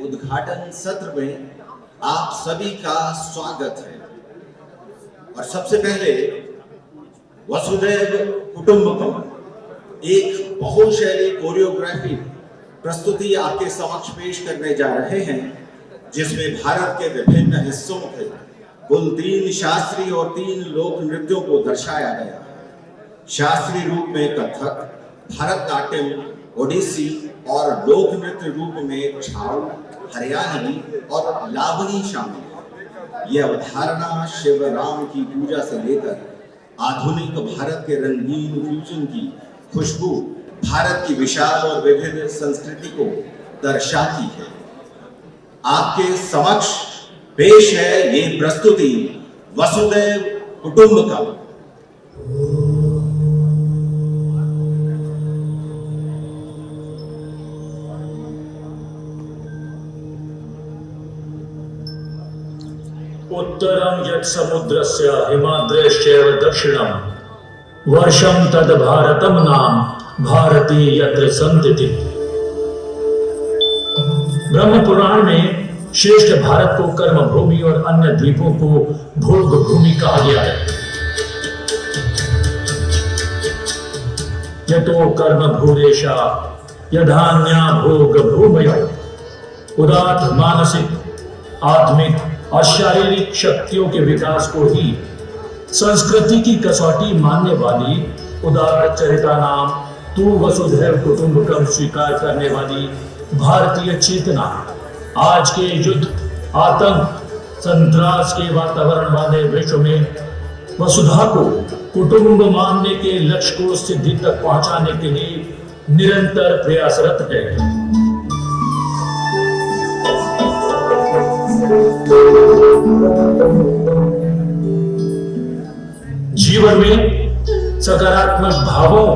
उद्घाटन सत्र में आप सभी का स्वागत है। और सबसे पहले वसुधैव कुटुंबकम एक बहुशैली कोरियोग्राफी प्रस्तुति आपके समक्ष पेश करने जा रहे हैं, जिसमें भारत के विभिन्न हिस्सों के कुल 3 शास्त्रीय और 3 लोक नृत्यों को दर्शाया गया है। शास्त्रीय रूप में कथक, भरतनाट्यम, ओडिसी और लोक नृत्य रूप में छाऊ, हरियाणवी और लावनी शामिल है। यह अवधारणा शिव राम की पूजा से लेकर आधुनिक भारत के रंगीन फ्यूजन की खुशबू भारत की विशाल और विविध संस्कृति को दर्शाती है। आपके समक्ष पेश है ये प्रस्तुति वसुधैव कुटुंबकम। उत्तरं यत् समुद्रस्य हिमाद्रेश्चैव दक्षिणं वर्षं तद् भारतं नाम भारती यत्र संतति। ब्रह्म पुराण में श्रेष्ठ भारत को कर्म भूमि और अन्य द्वीपों को भोग भूमि कहा गया है। यतो कर्म भूरेशा यधान्या भोग भूमयो। उदात्त मानसिक, आत्मिक और शारीरिक शक्तियों के विकास को ही संस्कृति की कसौटी मानने वाली उदार चरिता नाम तू वसुधैव कुटुंबकम स्वीकार करने वाली भारतीय चेतना आज के युद्ध, आतंक, संत्रास के वातावरण वाले विश्व में वसुधा को कुटुंब मानने के लक्ष्य को सिद्धि तक पहुंचाने के लिए निरंतर प्रयासरत है। जीवन में सकारात्मक भावों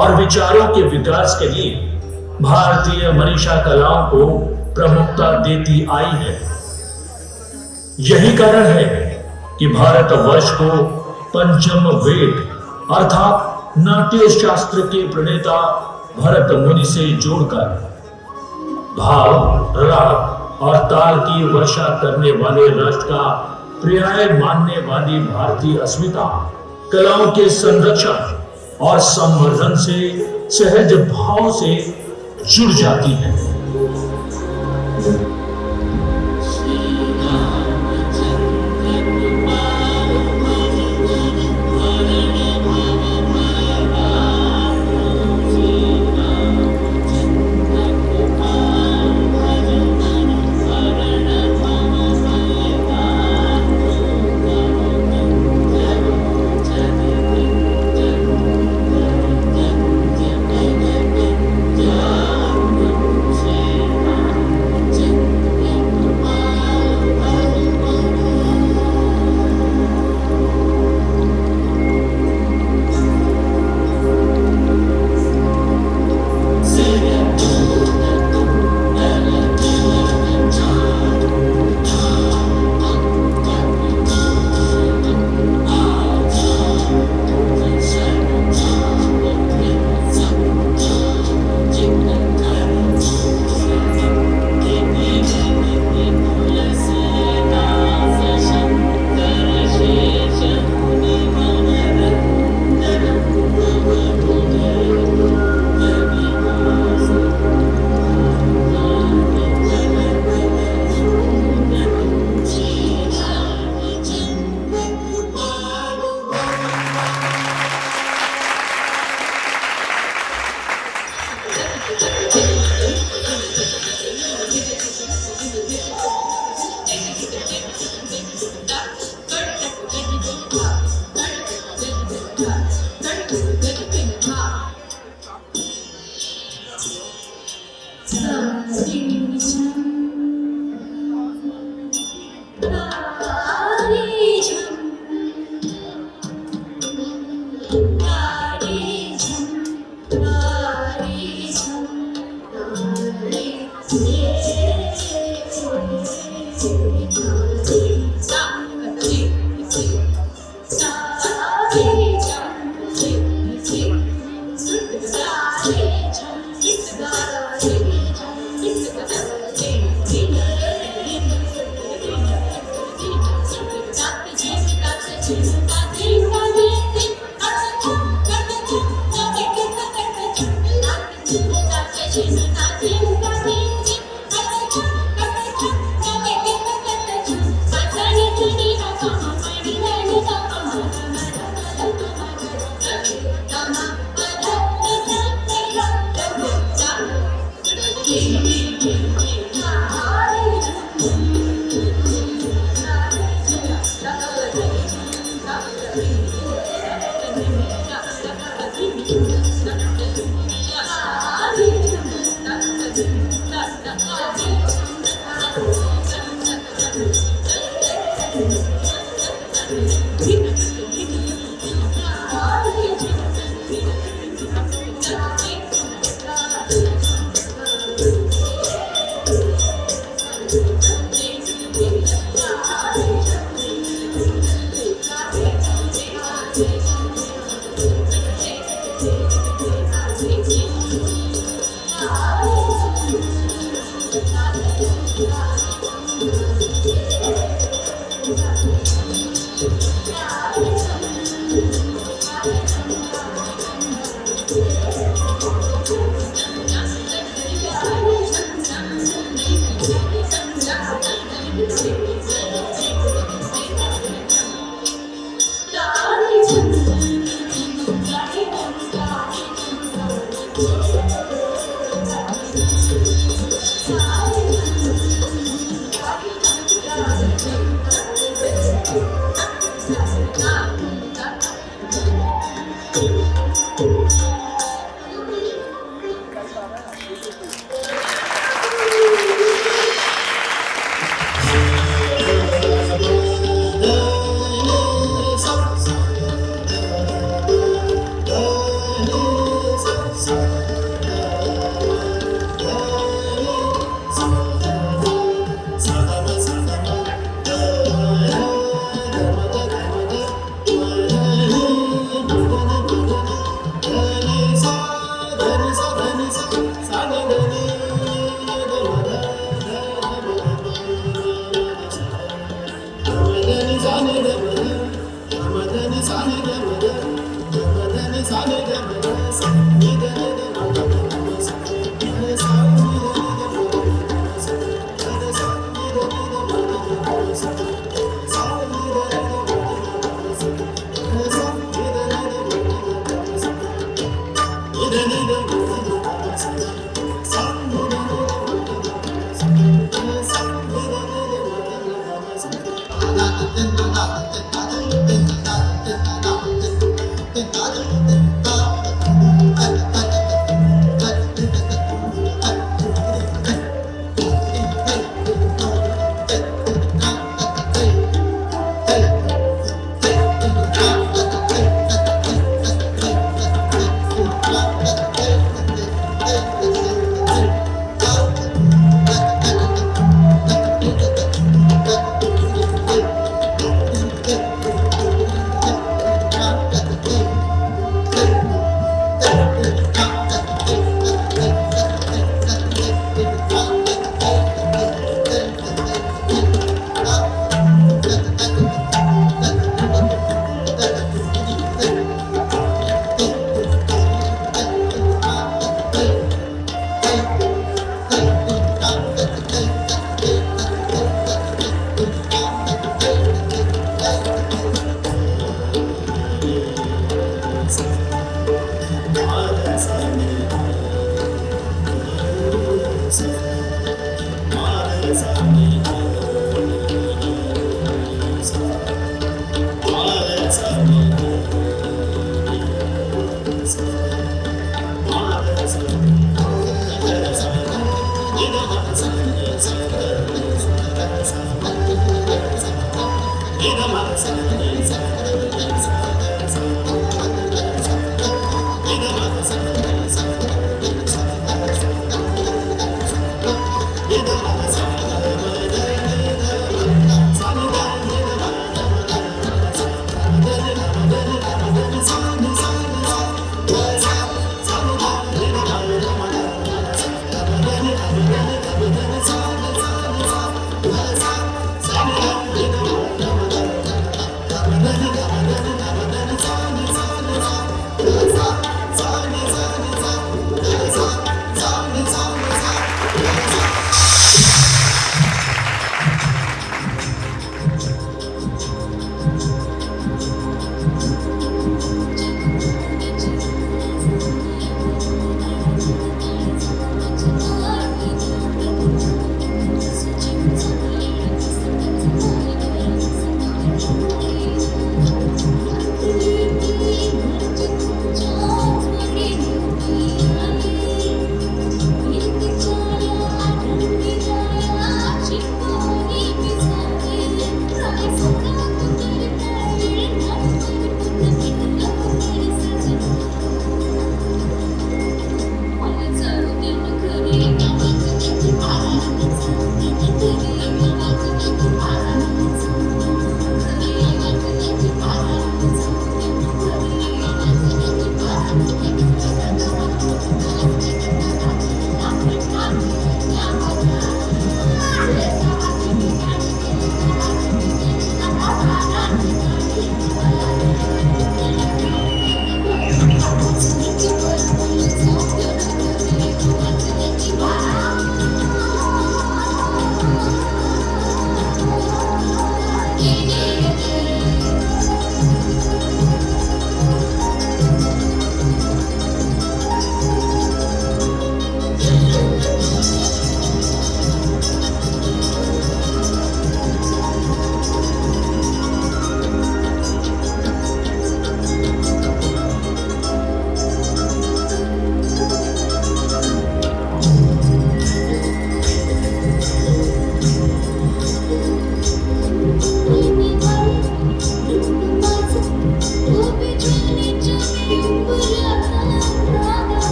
और विचारों के विकास के लिए भारतीय मनीषा कलाओं को प्रमुखता देती आई है। यही कारण है कि भारतवर्ष को पंचम वेद अर्थात नाट्य शास्त्र के प्रणेता भरत मुनि से जोड़कर भाव, राग और ताल की वर्षा करने वाले राष्ट्र का पर्याय मानने वाली भारतीय अस्मिता कलाओं के संरक्षण और संवर्धन से सहज भाव से जुड़ जाती है।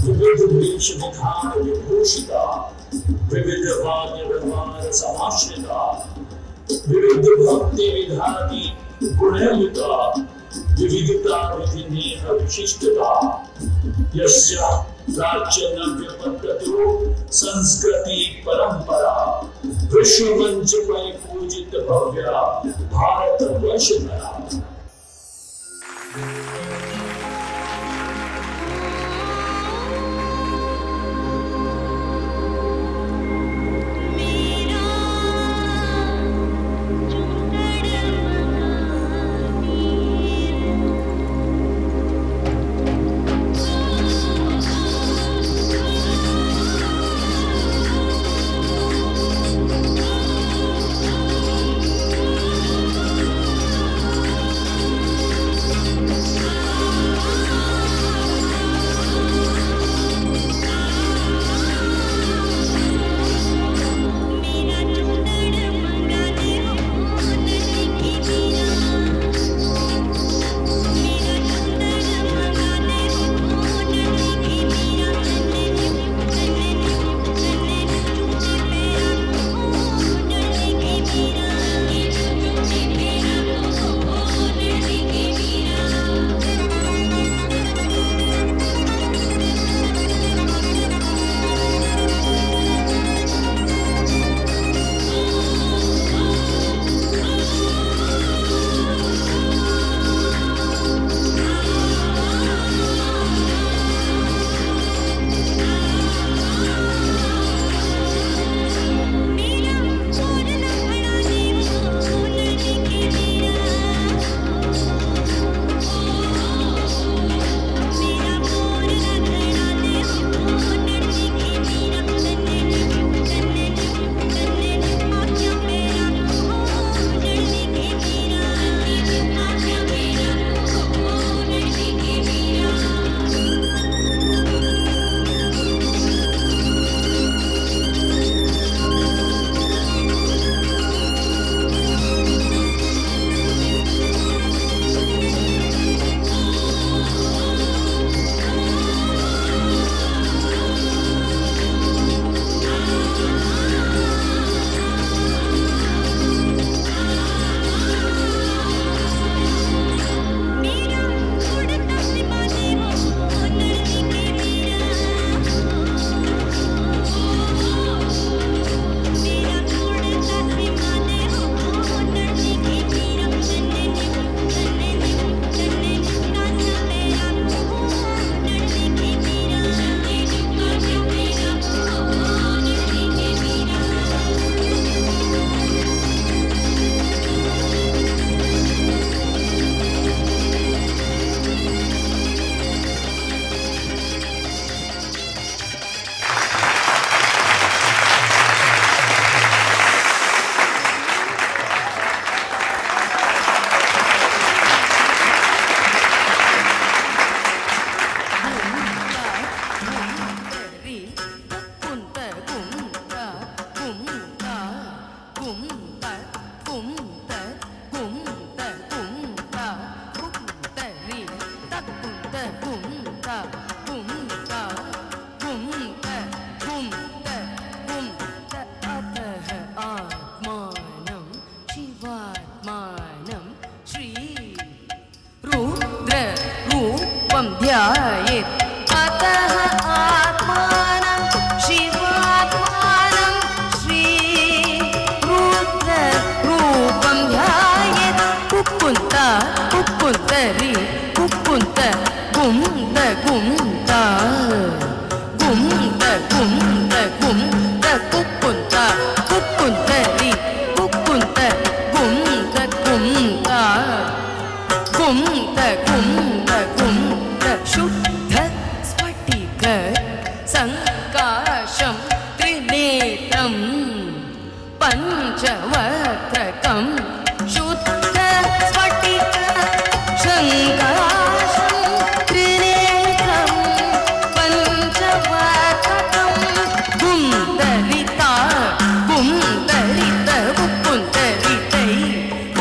विविध वेश विधान विभूषिता, विविध वाद्य व्यवहार समाश्रिता, विविध भक्ति विधानी गुणयुता, विविधता विधि नेह विशिष्टता, यस्या राज्य नव्य पद्धतो संस्कृति परंपरा, विश्व मंच पर पूजित भव्य भारत वर्ष धरा। सङ्काशं त्रिनेत्रं पञ्चवक्त्रकं शुद्धस्फटिक शङ्काशं त्रिनेत्रं पञ्चवक्त्रकं कुन्दरिता कुन्दरित कुन्दरितै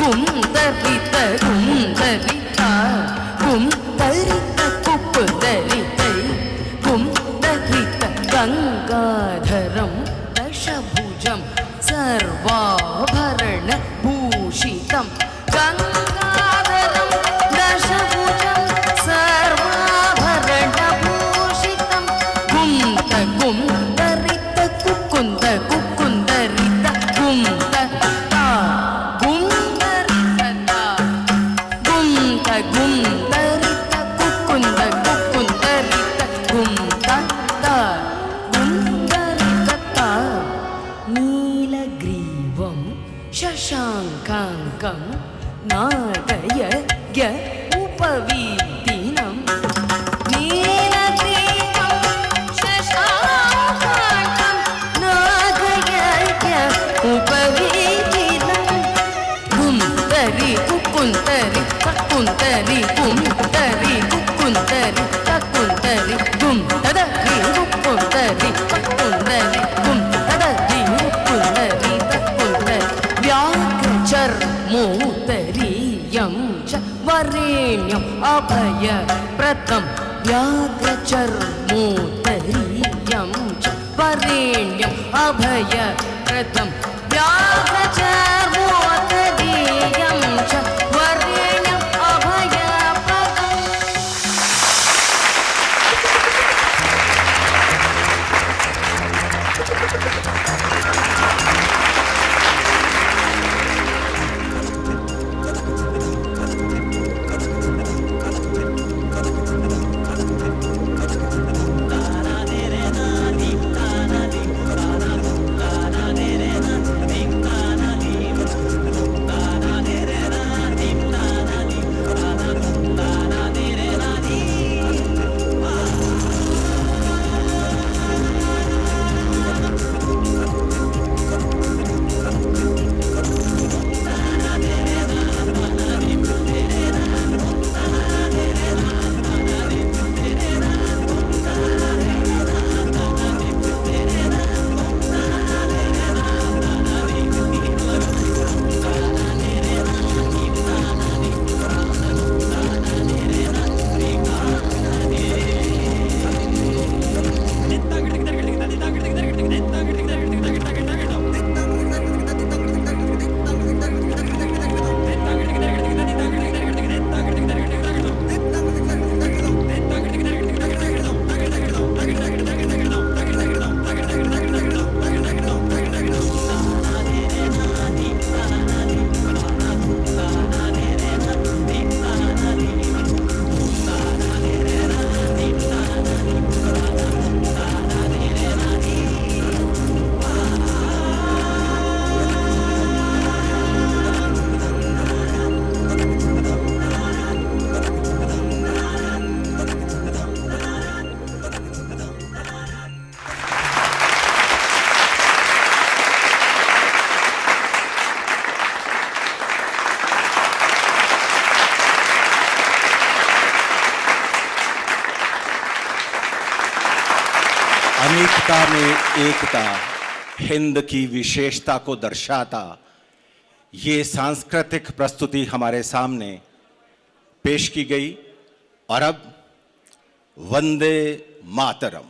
कुन्दरित कुन्दरिता कुन्दरित कुन्दरितै कुन्दरित गङ्गाधरं दशभुजं सर्वाभरणभूषितं गङ्गाधरं दशभुजं सर्वाभरणभूषितं कुन्द कुन्दरित कुकुन्द कुकुन्दरित कुन्दता कुन्दरितता कुन्द कुन्दरित कुकुन्द कुकुन्दरित कुन्दता कुन्दरितता नीलग्रीवं शशाङ्काङ्कं नागयज्ञ उपवीतिनं नीलग्रीवं शशाङ्काङ्कं नागयज्ञ उपवीतिनं कुन्दरि कुकुन्दरि कुकुन्दरि कुन्दरि कुकुन्दरि कुकुन्दरि कुन्दरि कुकुन्दरि कुकुन्दरि कुन्दरि कुकुन्दरि कुकुन्दरि व्याघ्रचर्मोत्तरीयं च वरेण्यम् अभयप्रदं व्याघ्रचर्मोत्तरीयं च वरेण्यम् अभयप्रदं व्याघ्रचर्मोत्तरीयं च वरेण्यम् अभयप्रदम् अनेकता में एकता हिंद की विशेषता को दर्शाता ये सांस्कृतिक प्रस्तुति हमारे सामने पेश की गई और अब वंदे मातरम।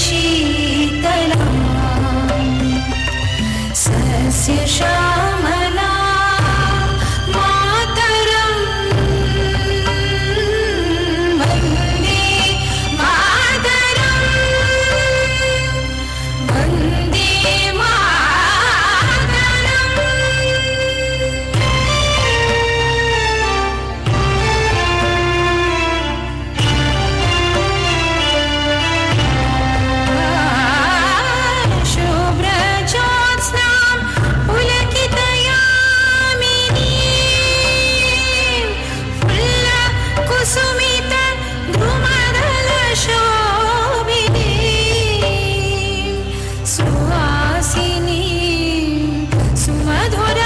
शीतला सस्य श्यामला मातरं वन्दे मातरं वन्दे मातरम् शुभ्रज्योत्स्नां पुलकितयामिनीं फुल्लकुसुमितद्रुमदलशोभिनीं सुहासिनीं सुमधुरभाषिणीं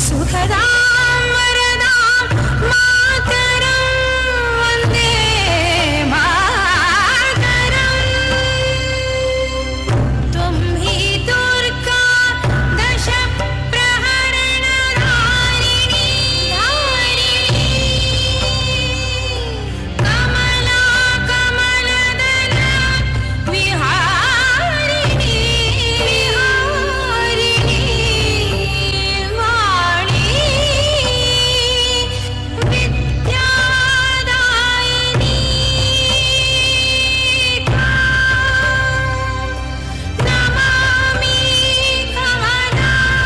सुखदां वरदां मातरं वन्दे मातरम् त्वं हि दुर्गा दश प्रहरणधारिणी कमला कमलदल विहारिणी वाणी विद्यादायिनी नमामि कमलाम्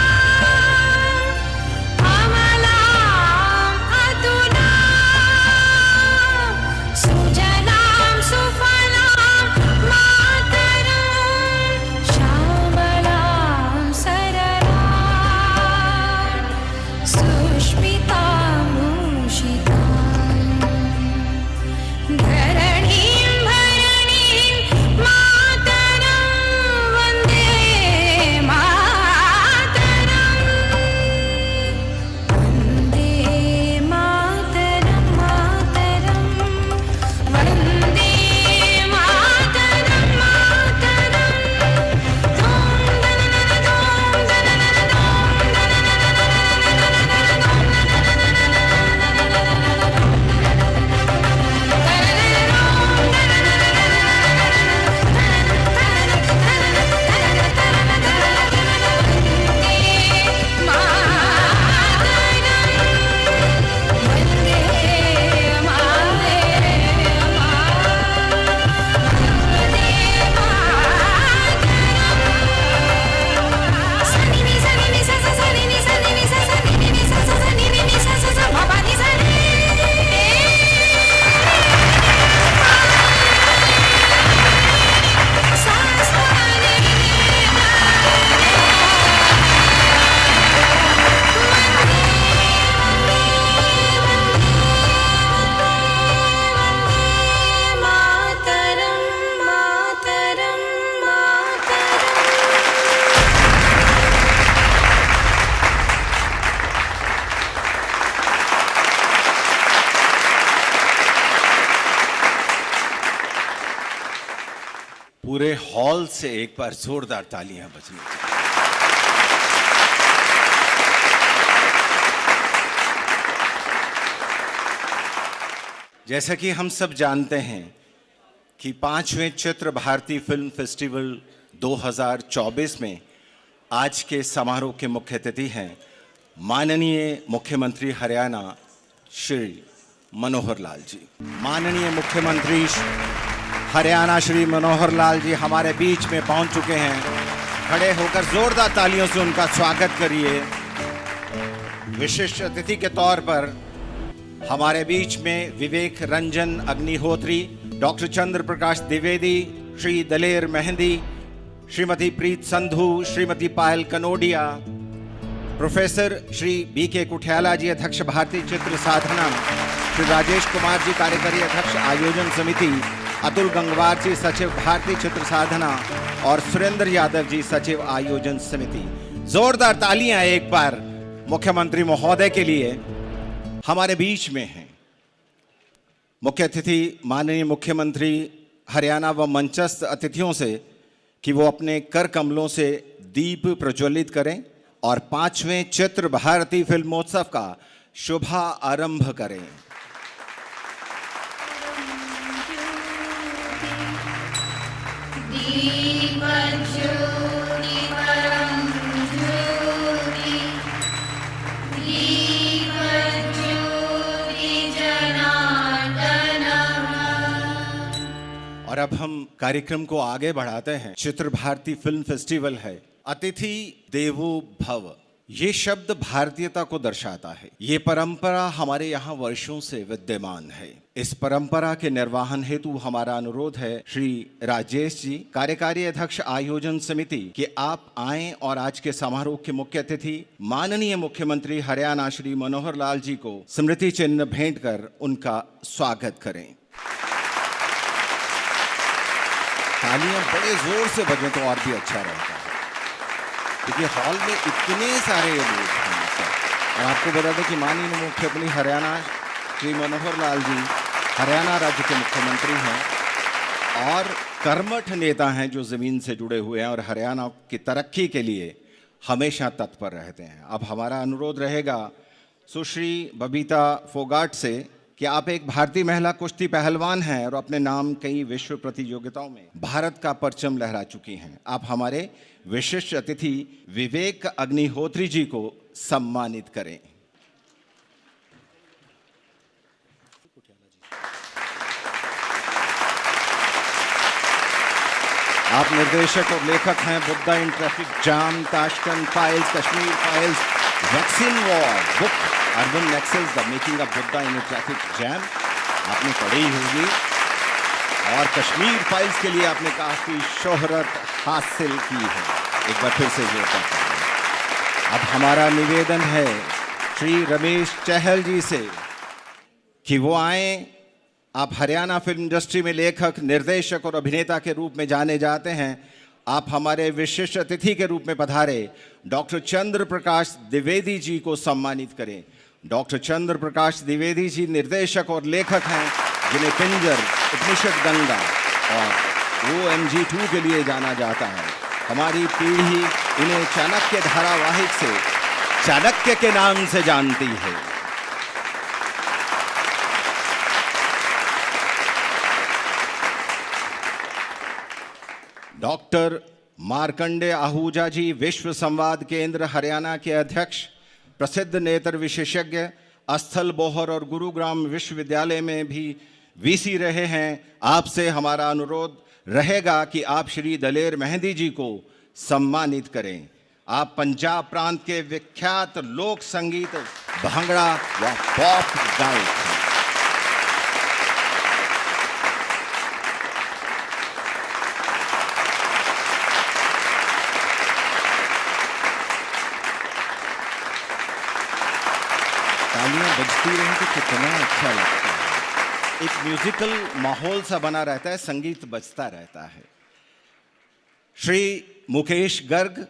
अतुलां सुजलां सुफलां मातरं श्यामलां सरलां सुष्मितां भूषितां धरणीं भरणीं मातरं वन्दे मातरम् वन्दे मातरं मातरं वन्दे मातरं मातरं मातरं मातरं पूरे हॉल से एक बार जोरदार तालियां बजनी चाहिए। जैसा कि हम सब जानते हैं कि 5वें चित्र भारती फिल्म फेस्टिवल 2024 में आज के समारोह के मुख्य अतिथि हैं माननीय मुख्यमंत्री हरियाणा श्री मनोहर लाल जी। माननीय मुख्यमंत्री हरियाणा श्री मनोहर लाल जी हमारे बीच में पहुंच चुके हैं। खड़े होकर जोरदार तालियों से उनका स्वागत करिए। विशिष्ट अतिथि के तौर पर हमारे बीच में विवेक रंजन अग्निहोत्री, डॉक्टर चंद्र प्रकाश द्विवेदी, श्री दलेर मेहंदी, श्रीमती प्रीत संधू, श्रीमती पायल कनोडिया, प्रोफेसर श्री बीके कुठियाला जी अध्यक्ष भारतीय चित्र साधना, श्री राजेश कुमार जी कार्यकारी अध्यक्ष आयोजन समिति, अतुल गंगवार जी सचिव भारतीय चित्र साधना और सुरेंद्र यादव जी सचिव आयोजन समिति। जोरदार तालियां एक बार मुख्यमंत्री महोदय के लिए। हमारे बीच में हैं मुख्य अतिथि माननीय मुख्यमंत्री हरियाणा व मंचस्थ अतिथियों से कि वो अपने कर कमलों से दीप प्रज्वलित करें और 5वें चित्र भारती फिल्मोत्सव का शुभारंभ करें। और अब हम कार्यक्रम को आगे बढ़ाते हैं। चित्र भारती फिल्म फेस्टिवल है। अतिथि देवो भव, ये शब्द भारतीयता को दर्शाता है। ये परंपरा हमारे यहाँ वर्षों से विद्यमान है। इस परंपरा के निर्वहन हेतु हमारा अनुरोध है श्री राजेश जी, कार्यकारी अध्यक्ष आयोजन समिति, कि आप आएं और आज के समारोह के मुख्य अतिथि माननीय मुख्यमंत्री हरियाणा श्री मनोहर लाल जी को स्मृति चिन्ह भेंट कर उनका स्वागत करें। तालियां बड़े जोर से बजें तो और भी अच्छा रहता है, क्योंकि हॉल में इतने सारे लोग हैं सर। और आपको बता दें कि माननीय मुख्यमंत्री हरियाणा श्री मनोहर लाल जी हरियाणा राज्य के मुख्यमंत्री हैं और कर्मठ नेता हैं जो ज़मीन से जुड़े हुए हैं और हरियाणा की तरक्की के लिए हमेशा तत्पर रहते हैं। अब हमारा अनुरोध रहेगा सुश्री बबीता फोगाट से कि आप एक भारतीय महिला कुश्ती पहलवान हैं और अपने नाम कई विश्व प्रतियोगिताओं में भारत का परचम लहरा चुकी हैं। आप हमारे विशिष्ट अतिथि विवेक अग्निहोत्री जी को सम्मानित करें। आप निर्देशक और लेखक हैं Buddha in traffic jam, Tashkent files, Kashmir files, vaccine war, book urban Naxals, the making of Buddha in traffic jam आपने पढ़ी होगी, और कश्मीर फाइल्स के लिए आपने काफ़ी शोहरत हासिल की है। एक बार फिर से जोर देते हैं। अब हमारा निवेदन है श्री रमेश चहल जी से कि वो आए। आप हरियाणा फिल्म इंडस्ट्री में लेखक, निर्देशक और अभिनेता के रूप में जाने जाते हैं। आप हमारे विशिष्ट अतिथि के रूप में पधारे डॉक्टर चंद्र प्रकाश द्विवेदी जी को सम्मानित करें। डॉक्टर चंद्र प्रकाश द्विवेदी जी निर्देशक और लेखक हैं जिन्हें पिंजर, उपनिषद गंगा और OMG 2 के लिए जाना जाता है। हमारी पीढ़ी इन्हें चाणक्य धारावाहिक से चाणक्य के नाम से जानती है। डॉक्टर मार्कंडे आहूजा जी विश्व संवाद केंद्र हरियाणा के अध्यक्ष, प्रसिद्ध नेत्र विशेषज्ञ, स्थल बोहर और गुरुग्राम विश्वविद्यालय में भी VC रहे हैं। आपसे हमारा अनुरोध रहेगा कि आप श्री दलेर मेहंदी जी को सम्मानित करें। आप पंजाब प्रांत के विख्यात लोक संगीत, भांगड़ा व पॉप गायक हैं। तालियां बजती रहें तो कितना अच्छा लगता है। एक म्यूजिकल माहौल सा बना रहता है, संगीत बजता रहता है। श्री मुकेश गर्ग,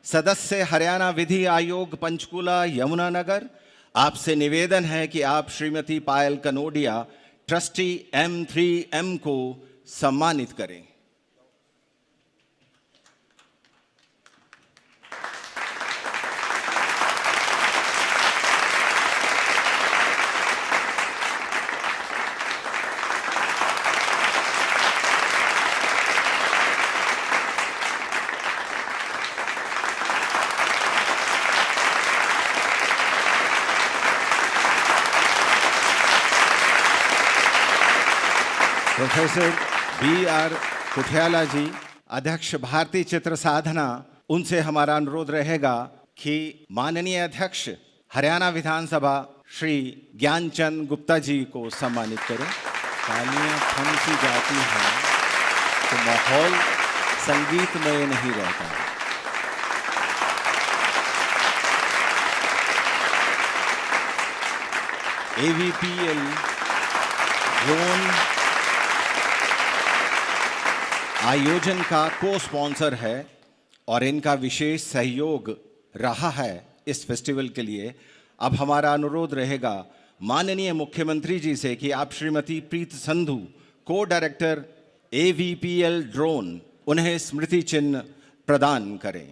सदस्य हरियाणा विधि आयोग पंचकूला यमुनानगर, आपसे निवेदन है कि आप श्रीमती पायल कनोडिया, ट्रस्टी M3M को सम्मानित करें। प्रोफेसर BR कुठियाला जी, अध्यक्ष भारतीय चित्र साधना, उनसे हमारा अनुरोध रहेगा कि माननीय अध्यक्ष हरियाणा विधानसभा श्री ज्ञानचंद गुप्ता जी को सम्मानित करें। तालियां थम सी जाती हैं तो माहौल संगीतमय नहीं रहता है। AVPL जोन आयोजन का को स्पॉन्सर है और इनका विशेष सहयोग रहा है इस फेस्टिवल के लिए। अब हमारा अनुरोध रहेगा माननीय मुख्यमंत्री जी से कि आप श्रीमती प्रीत संधू, को डायरेक्टर AVPL ड्रोन, उन्हें स्मृति चिन्ह प्रदान करें।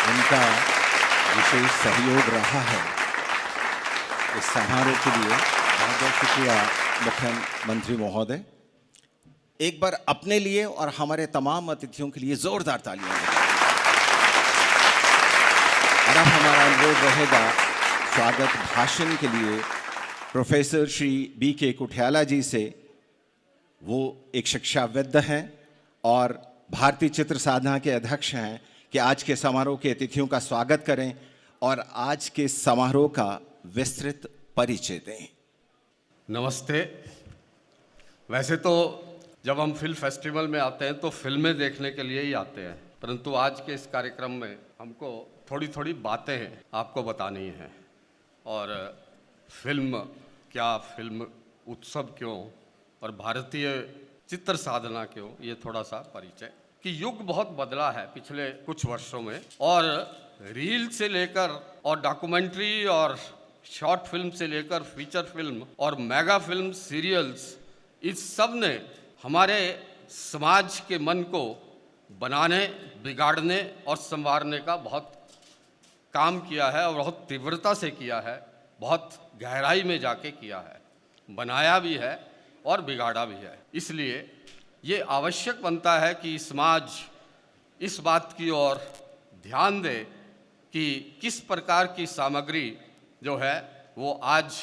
उनका विशेष सहयोग रहा है। इस समारोह के लिए बहुत बहुत शुक्रिया मुख्यमंत्री महोदय। एक बार अपने लिए और हमारे तमाम अतिथियों के लिए जोरदार तालियां दें। और अब हमारा अनुरोध रहेगा स्वागत भाषण के लिए प्रोफेसर श्री B.K. कुठियाला जी से। वो एक शिक्षाविद हैं और भारतीय चित्र साधना के अध्यक्ष हैं कि आज के समारोह के अतिथियों का स्वागत करें और आज के समारोह का विस्तृत परिचय दें। नमस्ते। वैसे तो जब हम फिल्म फेस्टिवल में आते हैं तो फिल्में देखने के लिए ही आते हैं, परंतु आज के इस कार्यक्रम में हमको थोड़ी थोड़ी बातें आपको बतानी हैं। और फिल्म क्या, फिल्म उत्सव क्यों और भारतीय चित्र साधना क्यों, ये थोड़ा सा परिचय। कि युग बहुत बदला है पिछले कुछ वर्षों में, और रील से लेकर और डॉक्यूमेंट्री और शॉर्ट फिल्म से लेकर फीचर फिल्म और मेगा फिल्म, सीरियल्स, इस सब ने हमारे समाज के मन को बनाने, बिगाड़ने और संवारने का बहुत काम किया है और बहुत तीव्रता से किया है, बहुत गहराई में जाके किया है, बनाया भी है और बिगाड़ा भी है। इसलिए ये आवश्यक बनता है कि समाज इस बात की ओर ध्यान दे कि किस प्रकार की सामग्री जो है वो आज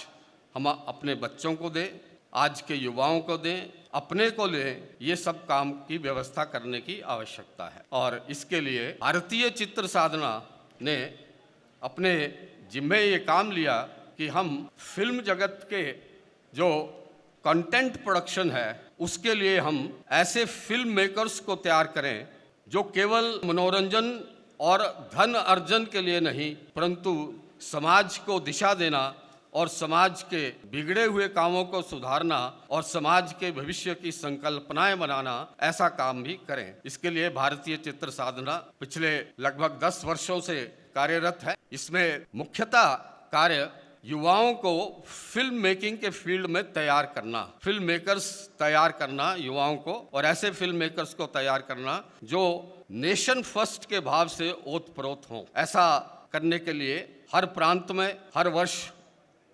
हम अपने बच्चों को दें, आज के युवाओं को दें, अपने को लें। ये सब काम की व्यवस्था करने की आवश्यकता है और इसके लिए भारतीय चित्र साधना ने अपने जिम्मे ये काम लिया कि हम फिल्म जगत के जो कंटेंट प्रोडक्शन है उसके लिए हम ऐसे फिल्म मेकर्स को तैयार करें जो केवल मनोरंजन और धन अर्जन के लिए नहीं, परंतु समाज को दिशा देना और समाज के बिगड़े हुए कामों को सुधारना और समाज के भविष्य की संकल्पनाएं बनाना, ऐसा काम भी करें। इसके लिए भारतीय चित्र साधना पिछले लगभग 10 वर्षों से कार्यरत है। इसमें मुख्यतः कार्य युवाओं को फिल्म मेकिंग के फील्ड में तैयार करना, फिल्म मेकर्स तैयार करना युवाओं को, और ऐसे फिल्म मेकर्स को तैयार करना जो नेशन फर्स्ट के भाव से ओतप्रोत हों। ऐसा करने के लिए हर प्रांत में हर वर्ष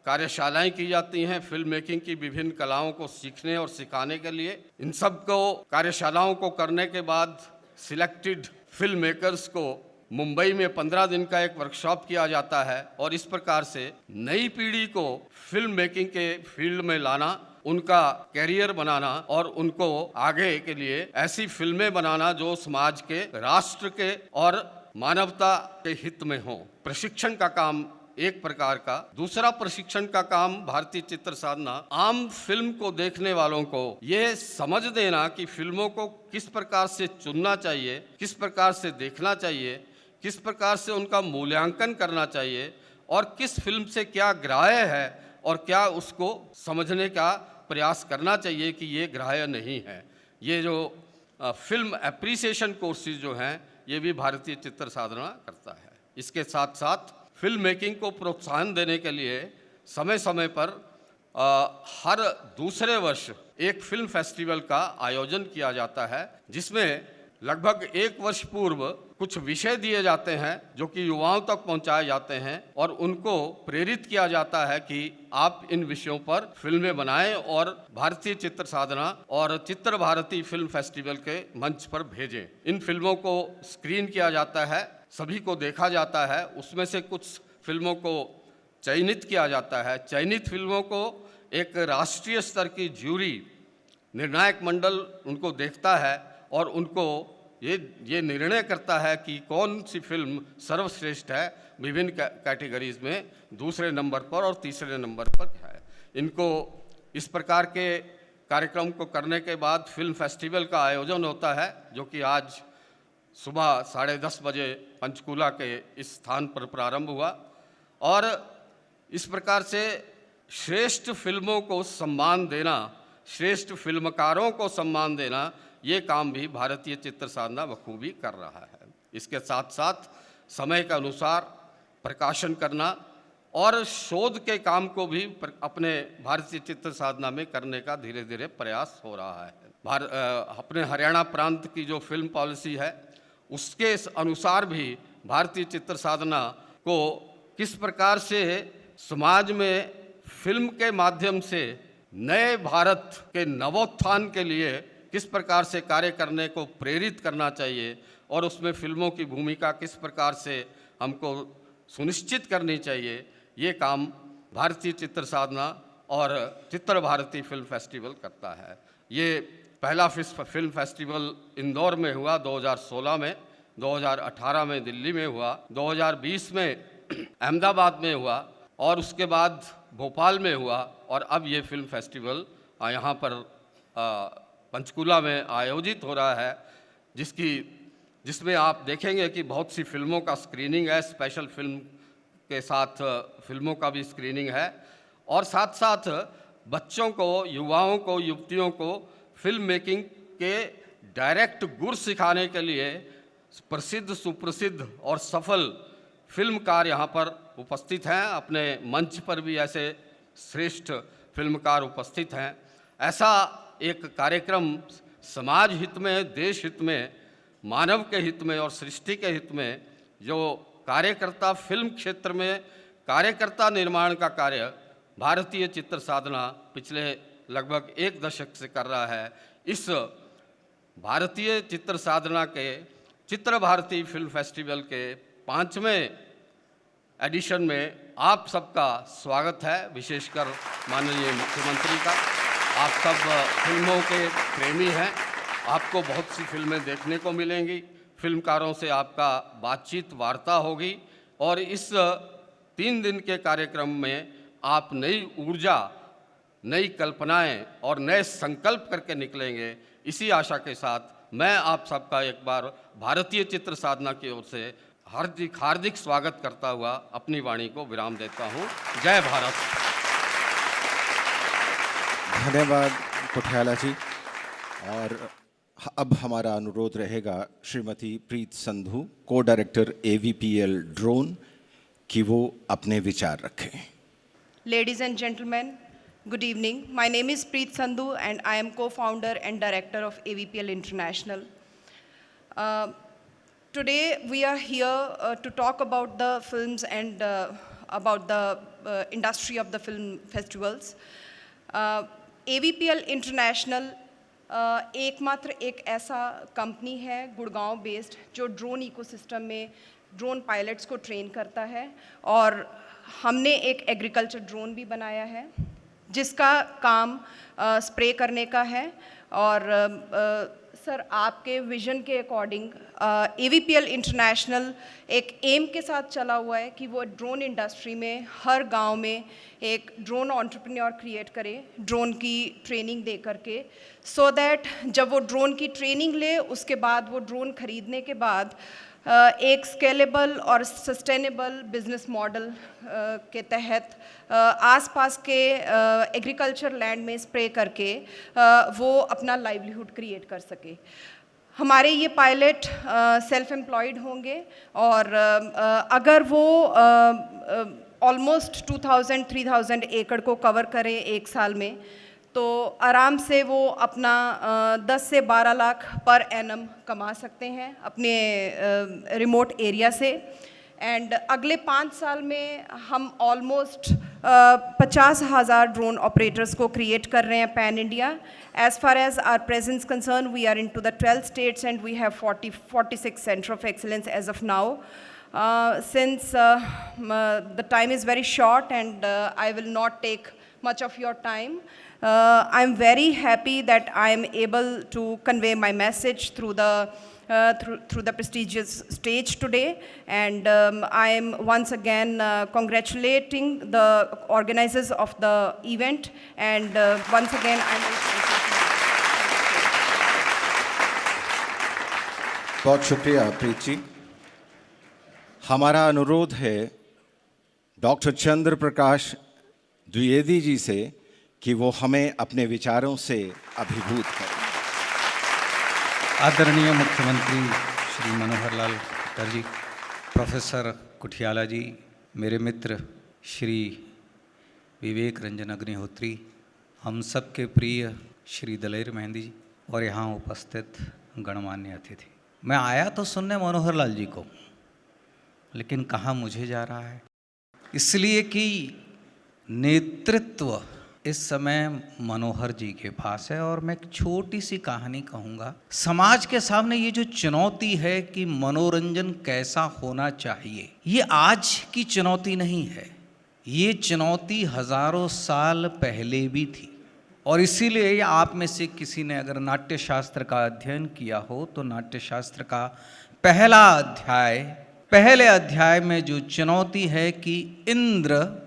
कार्यशालाएं की जाती हैं फिल्म मेकिंग की विभिन्न कलाओं को सीखने और सिखाने के लिए। इन सब को कार्यशालाओं को करने के बाद सिलेक्टेड फिल्म मेकर्स को मुंबई में 15 दिन का एक वर्कशॉप किया जाता है और इस प्रकार से नई पीढ़ी को फिल्म मेकिंग के फील्ड में लाना, उनका कैरियर बनाना और उनको आगे के लिए ऐसी फिल्में बनाना जो समाज के, राष्ट्र के और मानवता के हित में हो। प्रशिक्षण का काम एक प्रकार का। दूसरा प्रशिक्षण का काम भारतीय चित्र साधना आम फिल्म को देखने वालों को ये समझ देना कि फिल्मों को किस प्रकार से चुनना चाहिए, किस प्रकार से देखना चाहिए, किस प्रकार से उनका मूल्यांकन करना चाहिए और किस फिल्म से क्या ग्राह्य है और क्या उसको समझने का प्रयास करना चाहिए कि ये ग्राह्य नहीं है। ये जो फिल्म एप्रिसिएशन कोर्सेज जो हैं ये भी भारतीय चित्र साधना करता है। इसके साथ साथ फिल्म मेकिंग को प्रोत्साहन देने के लिए समय समय पर हर दूसरे वर्ष एक फिल्म फेस्टिवल का आयोजन किया जाता है, जिसमें लगभग 1 वर्ष पूर्व कुछ विषय दिए जाते हैं जो कि युवाओं तक पहुंचाए जाते हैं और उनको प्रेरित किया जाता है कि आप इन विषयों पर फिल्में बनाएं और भारतीय चित्र साधना और चित्र भारती फिल्म फेस्टिवल के मंच पर भेजें। इन फिल्मों को स्क्रीन किया जाता है, सभी को देखा जाता है। उसमें से कुछ फिल्मों को चयनित किया जाता है। चयनित फिल्मों को एक राष्ट्रीय स्तर की ज्यूरी, निर्णायक मंडल उनको देखता है और उनको ये निर्णय करता है कि कौन सी फिल्म सर्वश्रेष्ठ है विभिन्न कैटेगरीज में, दूसरे नंबर पर और तीसरे नंबर पर है। इनको इस प्रकार के कार्यक्रम को करने के बाद फिल्म फेस्टिवल का आयोजन होता है, जो कि आज सुबह 10:30 बजे पंचकूला के इस स्थान पर प्रारंभ हुआ। और इस प्रकार से श्रेष्ठ फिल्मों को सम्मान देना, श्रेष्ठ फिल्मकारों को सम्मान देना, ये काम भी भारतीय चित्र साधना बखूबी कर रहा है। इसके साथ साथ समय के अनुसार प्रकाशन करना और शोध के काम को भी अपने भारतीय चित्र साधना में करने का धीरे धीरे प्रयास हो रहा है। अपने हरियाणा प्रांत की जो फिल्म पॉलिसी है उसके अनुसार भी भारतीय चित्र साधना को किस प्रकार से समाज में फिल्म के माध्यम से नए भारत के नवोत्थान के लिए किस प्रकार से कार्य करने को प्रेरित करना चाहिए और उसमें फिल्मों की भूमिका किस प्रकार से हमको सुनिश्चित करनी चाहिए, ये काम भारतीय चित्र साधना और चित्र भारती फिल्म फेस्टिवल करता है। ये पहला फिल्म फेस्टिवल इंदौर में हुआ 2016 में, 2018 में दिल्ली में हुआ, 2020 में अहमदाबाद में हुआ और उसके बाद भोपाल में हुआ और अब ये फिल्म फेस्टिवल यहाँ पर पंचकुला में आयोजित हो रहा है, जिसमें आप देखेंगे कि बहुत सी फिल्मों का स्क्रीनिंग है, स्पेशल फिल्म के साथ फिल्मों का भी स्क्रीनिंग है और साथ साथ बच्चों को, युवाओं को, युवतियों को फिल्म मेकिंग के डायरेक्ट गुर सिखाने के लिए प्रसिद्ध, सुप्रसिद्ध और सफल फिल्मकार यहाँ पर उपस्थित हैं। अपने मंच पर भी ऐसे श्रेष्ठ फिल्मकार उपस्थित हैं। ऐसा एक कार्यक्रम समाज हित में, देश हित में, मानव के हित में और सृष्टि के हित में जो कार्यकर्ता फिल्म क्षेत्र में कार्यकर्ता निर्माण का कार्य भारतीय चित्र साधना पिछले लगभग 1 दशक से कर रहा है, इस भारतीय चित्र साधना के चित्र भारती फिल्म फेस्टिवल के 5वें एडिशन में आप सबका स्वागत है, विशेषकर माननीय मुख्यमंत्री का। आप सब फिल्मों के प्रेमी हैं, आपको बहुत सी फिल्में देखने को मिलेंगी, फिल्मकारों से आपका बातचीत वार्ता होगी और इस 3 दिन के कार्यक्रम में आप नई ऊर्जा, नई कल्पनाएं और नए संकल्प करके निकलेंगे। इसी आशा के साथ मैं आप सबका एक बार भारतीय चित्र साधना की ओर से हार्दिक हार्दिक स्वागत करता हुआ अपनी वाणी को विराम देता हूं। जय भारत। धन्यवाद कुठियाला जी। और अब हमारा अनुरोध रहेगा श्रीमती प्रीत संधू, को डायरेक्टर AVPL ड्रोन, कि वो अपने विचार रखें। Ladies and gentlemen, good evening. My name is Preet Sandhu and I am co-founder and director of AVPL International. Today we are here to talk about the films and about the industry of the film festivals. AVPL International एकमात्र एक ऐसा company है Gurgaon based जो drone ecosystem में drone pilots को train करता है और हमने एक एग्रीकल्चर ड्रोन भी बनाया है जिसका काम स्प्रे करने का है। और सर, आपके विजन के अकॉर्डिंग AVPL इंटरनेशनल एक एम के साथ चला हुआ है कि वो ड्रोन इंडस्ट्री में हर गांव में एक ड्रोन एंटरप्रेन्योर क्रिएट करे, ड्रोन की ट्रेनिंग दे करके, सो दैट जब वो ड्रोन की ट्रेनिंग ले उसके बाद वो ड्रोन खरीदने के बाद एक स्केलेबल और सस्टेनेबल बिजनेस मॉडल के तहत आसपास के एग्रीकल्चर लैंड में स्प्रे करके वो अपना लाइवलीहुड क्रिएट कर सके। हमारे ये पायलट सेल्फ एम्प्लॉयड होंगे और अगर वो ऑलमोस्ट 2000-3000 एकड़ को कवर करें एक साल में तो आराम से वो अपना 10 से 12 लाख पर एनम कमा सकते हैं अपने रिमोट एरिया से। एंड अगले 5 साल में हम ऑलमोस्ट 50,000 ड्रोन ऑपरेटर्स को क्रिएट कर रहे हैं pan India. As far as our presence concern, we are into the 12 states and we have 46 centre of excellence as of now. Since the time is very short and I will not take much of your time, I'm very happy that I am able to convey my message through the prestigious stage today, and I am once again congratulating the organizers of the event, and once again I am very thankful. बहुत शुक्रिया प्रीत जी। हमारा अनुरोध है doctor चंद्र प्रकाश द्विवेदी जी से कि वो हमें अपने विचारों से अभिभूत करें। आदरणीय मुख्यमंत्री श्री मनोहर लाल खट्टर जी, प्रोफेसर कुठियाला जी, मेरे मित्र श्री विवेक रंजन अग्निहोत्री, हम सबके प्रिय श्री दलेर मेहंदी जी और यहाँ उपस्थित गणमान्य अतिथि। मैं आया तो सुनने मनोहर लाल जी को, लेकिन कहाँ मुझे जा रहा है, इसलिए कि नेतृत्व इस समय मनोहर जी के पास है। और मैं एक छोटी सी कहानी कहूँगा। समाज के सामने ये जो चुनौती है कि मनोरंजन कैसा होना चाहिए, ये आज की चुनौती नहीं है, ये चुनौती हजारों साल पहले भी थी। और इसीलिए आप में से किसी ने अगर नाट्य शास्त्र का अध्ययन किया हो तो नाट्य शास्त्र का पहले अध्याय में जो चुनौती है कि इंद्र,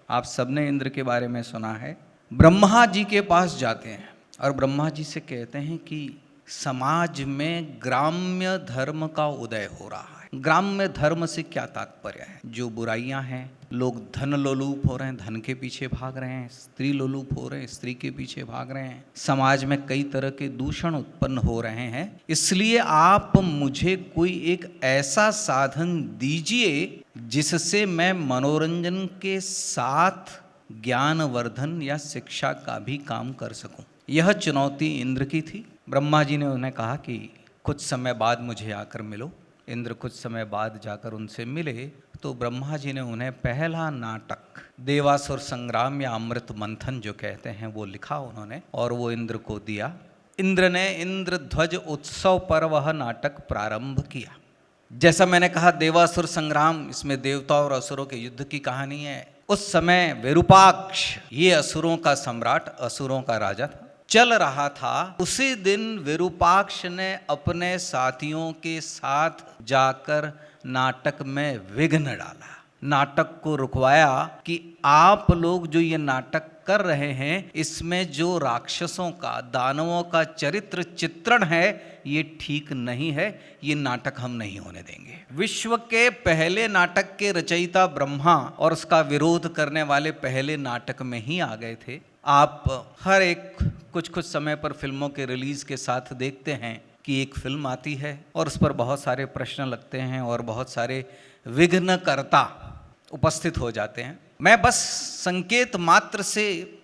आप सबने इंद्र के बारे में सुना है, ब्रह्मा जी के पास जाते हैं और ब्रह्मा जी से कहते हैं कि समाज में ग्राम्य धर्म का उदय हो रहा है। ग्राम्य धर्म से क्या तात्पर्य है? जो बुराइयां हैं, लोग धन लोलूप हो रहे हैं, धन के पीछे भाग रहे हैं, स्त्री लोलूप हो रहे हैं, स्त्री के पीछे भाग रहे हैं, समाज में कई तरह के दूषण उत्पन्न हो रहे हैं। इसलिए आप मुझे कोई एक ऐसा साधन दीजिए जिससे मैं मनोरंजन के साथ ज्ञानवर्धन या शिक्षा का भी काम कर सकूं। यह चुनौती इंद्र की थी। ब्रह्मा जी ने उन्हें कहा कि कुछ समय बाद मुझे आकर मिलो। इंद्र कुछ समय बाद जाकर उनसे मिले तो ब्रह्मा जी ने उन्हें पहला नाटक देवासुर संग्राम या अमृत मंथन जो कहते हैं वो लिखा उन्होंने और वो इंद्र को दिया। इंद्र ने इंद्रध्वज उत्सव पर वह नाटक प्रारंभ किया। जैसा मैंने कहा, देवासुर संग्राम, इसमें देवता और असुरों के युद्ध की कहानी है। उस समय विरूपाक्ष, ये असुरों का सम्राट, असुरों का राजा था, चल रहा था। उसी दिन विरूपाक्ष ने अपने साथियों के साथ जाकर नाटक में विघ्न डाला, नाटक को रुकवाया कि आप लोग जो ये नाटक कर रहे हैं इसमें जो राक्षसों का, दानवों का चरित्र चित्रण है ये ठीक नहीं है, ये नाटक हम नहीं होने देंगे। विश्व के पहले नाटक के रचयिता ब्रह्मा और उसका विरोध करने वाले पहले नाटक में ही आ गए थे। आप हर एक कुछ समय पर फिल्मों के रिलीज के साथ देखते हैं कि एक फिल्म आती है और उस पर बहुत सारे प्रश्न लगते हैं और बहुत सारे विघ्नकर्ता उपस्थित हो जाते हैं। मैं बस संकेत मात्र से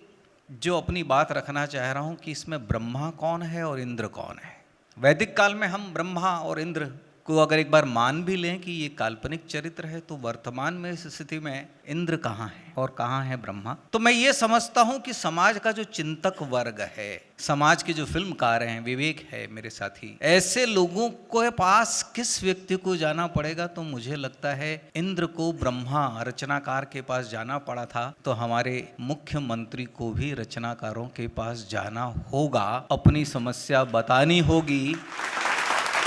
जो अपनी बात रखना चाह रहा हूं कि इसमें ब्रह्मा कौन है और इंद्र कौन है। वैदिक काल में हम ब्रह्मा और इंद्र को अगर एक बार मान भी लें कि ये काल्पनिक चरित्र है तो वर्तमान में इस स्थिति में इंद्र कहाँ है और कहाँ है ब्रह्मा। तो मैं ये समझता हूँ कि समाज का जो चिंतक वर्ग है, समाज के जो फिल्मकार हैं, विवेक है मेरे साथी, ऐसे लोगों के पास किस व्यक्ति को जाना पड़ेगा? तो मुझे लगता है इंद्र को ब्रह्मा रचनाकार के पास जाना पड़ा था, तो हमारे मुख्यमंत्री को भी रचनाकारों के पास जाना होगा, अपनी समस्या बतानी होगी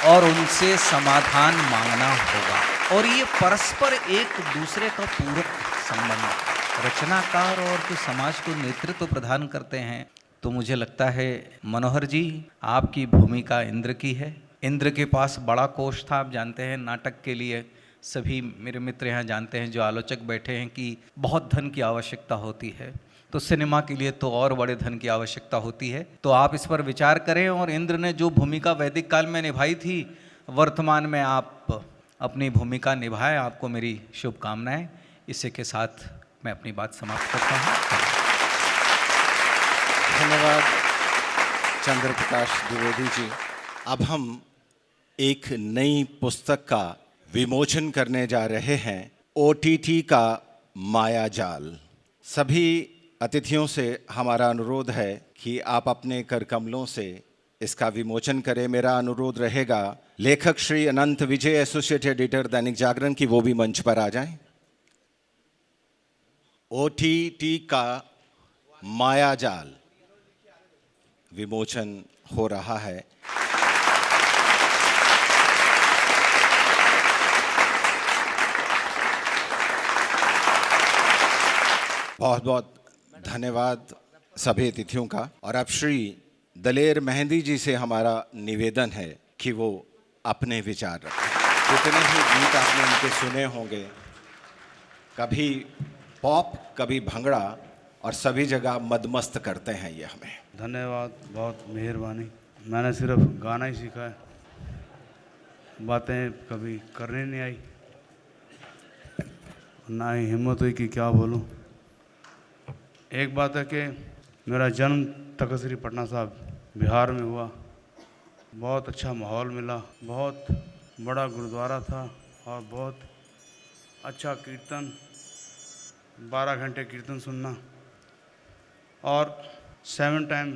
और उनसे समाधान मांगना होगा। और ये परस्पर एक दूसरे का पूरक संबंध, रचनाकार और जो समाज को नेतृत्व प्रदान करते हैं। तो मुझे लगता है मनोहर जी, आपकी भूमिका इंद्र की है। इंद्र के पास बड़ा कोष था, आप जानते हैं। नाटक के लिए सभी मेरे मित्र यहाँ जानते हैं, जो आलोचक बैठे हैं, कि बहुत धन की आवश्यकता होती है, तो सिनेमा के लिए तो और बड़े धन की आवश्यकता होती है। तो आप इस पर विचार करें। और इंद्र ने जो भूमिका वैदिक काल में निभाई थी, वर्तमान में आप अपनी भूमिका निभाएं। आपको मेरी शुभकामनाएं। इसी के साथ मैं अपनी बात समाप्त करता हूँ। धन्यवाद चंद्र प्रकाश द्विवेदी जी। अब हम एक नई पुस्तक का विमोचन करने जा रहे हैं, OTT का मायाजाल। सभी अतिथियों से हमारा अनुरोध है कि आप अपने कर कमलों से इसका विमोचन करें। मेरा अनुरोध रहेगा लेखक श्री अनंत विजय, एसोसिएट एडिटर दैनिक जागरण, की वो भी मंच पर आ जाएं। OTT का मायाजाल विमोचन हो रहा है। बहुत बहुत धन्यवाद सभी अतिथियों का। और अब श्री दलेर मेहंदी जी से हमारा निवेदन है कि वो अपने विचार रखें। कितने ही गीत आपने उनके सुने होंगे, कभी पॉप, कभी भंगड़ा, और सभी जगह मदमस्त करते हैं ये हमें। धन्यवाद, बहुत मेहरबानी। मैंने सिर्फ गाना ही सीखा है, बातें कभी करने नहीं आई, ना ही हिम्मत हुई कि क्या बोलूं। एक बात है कि मेरा जन्म तख्त श्री पटना साहब बिहार में हुआ। बहुत अच्छा माहौल मिला, बहुत बड़ा गुरुद्वारा था और बहुत अच्छा कीर्तन, 12 घंटे कीर्तन सुनना और 7 टाइम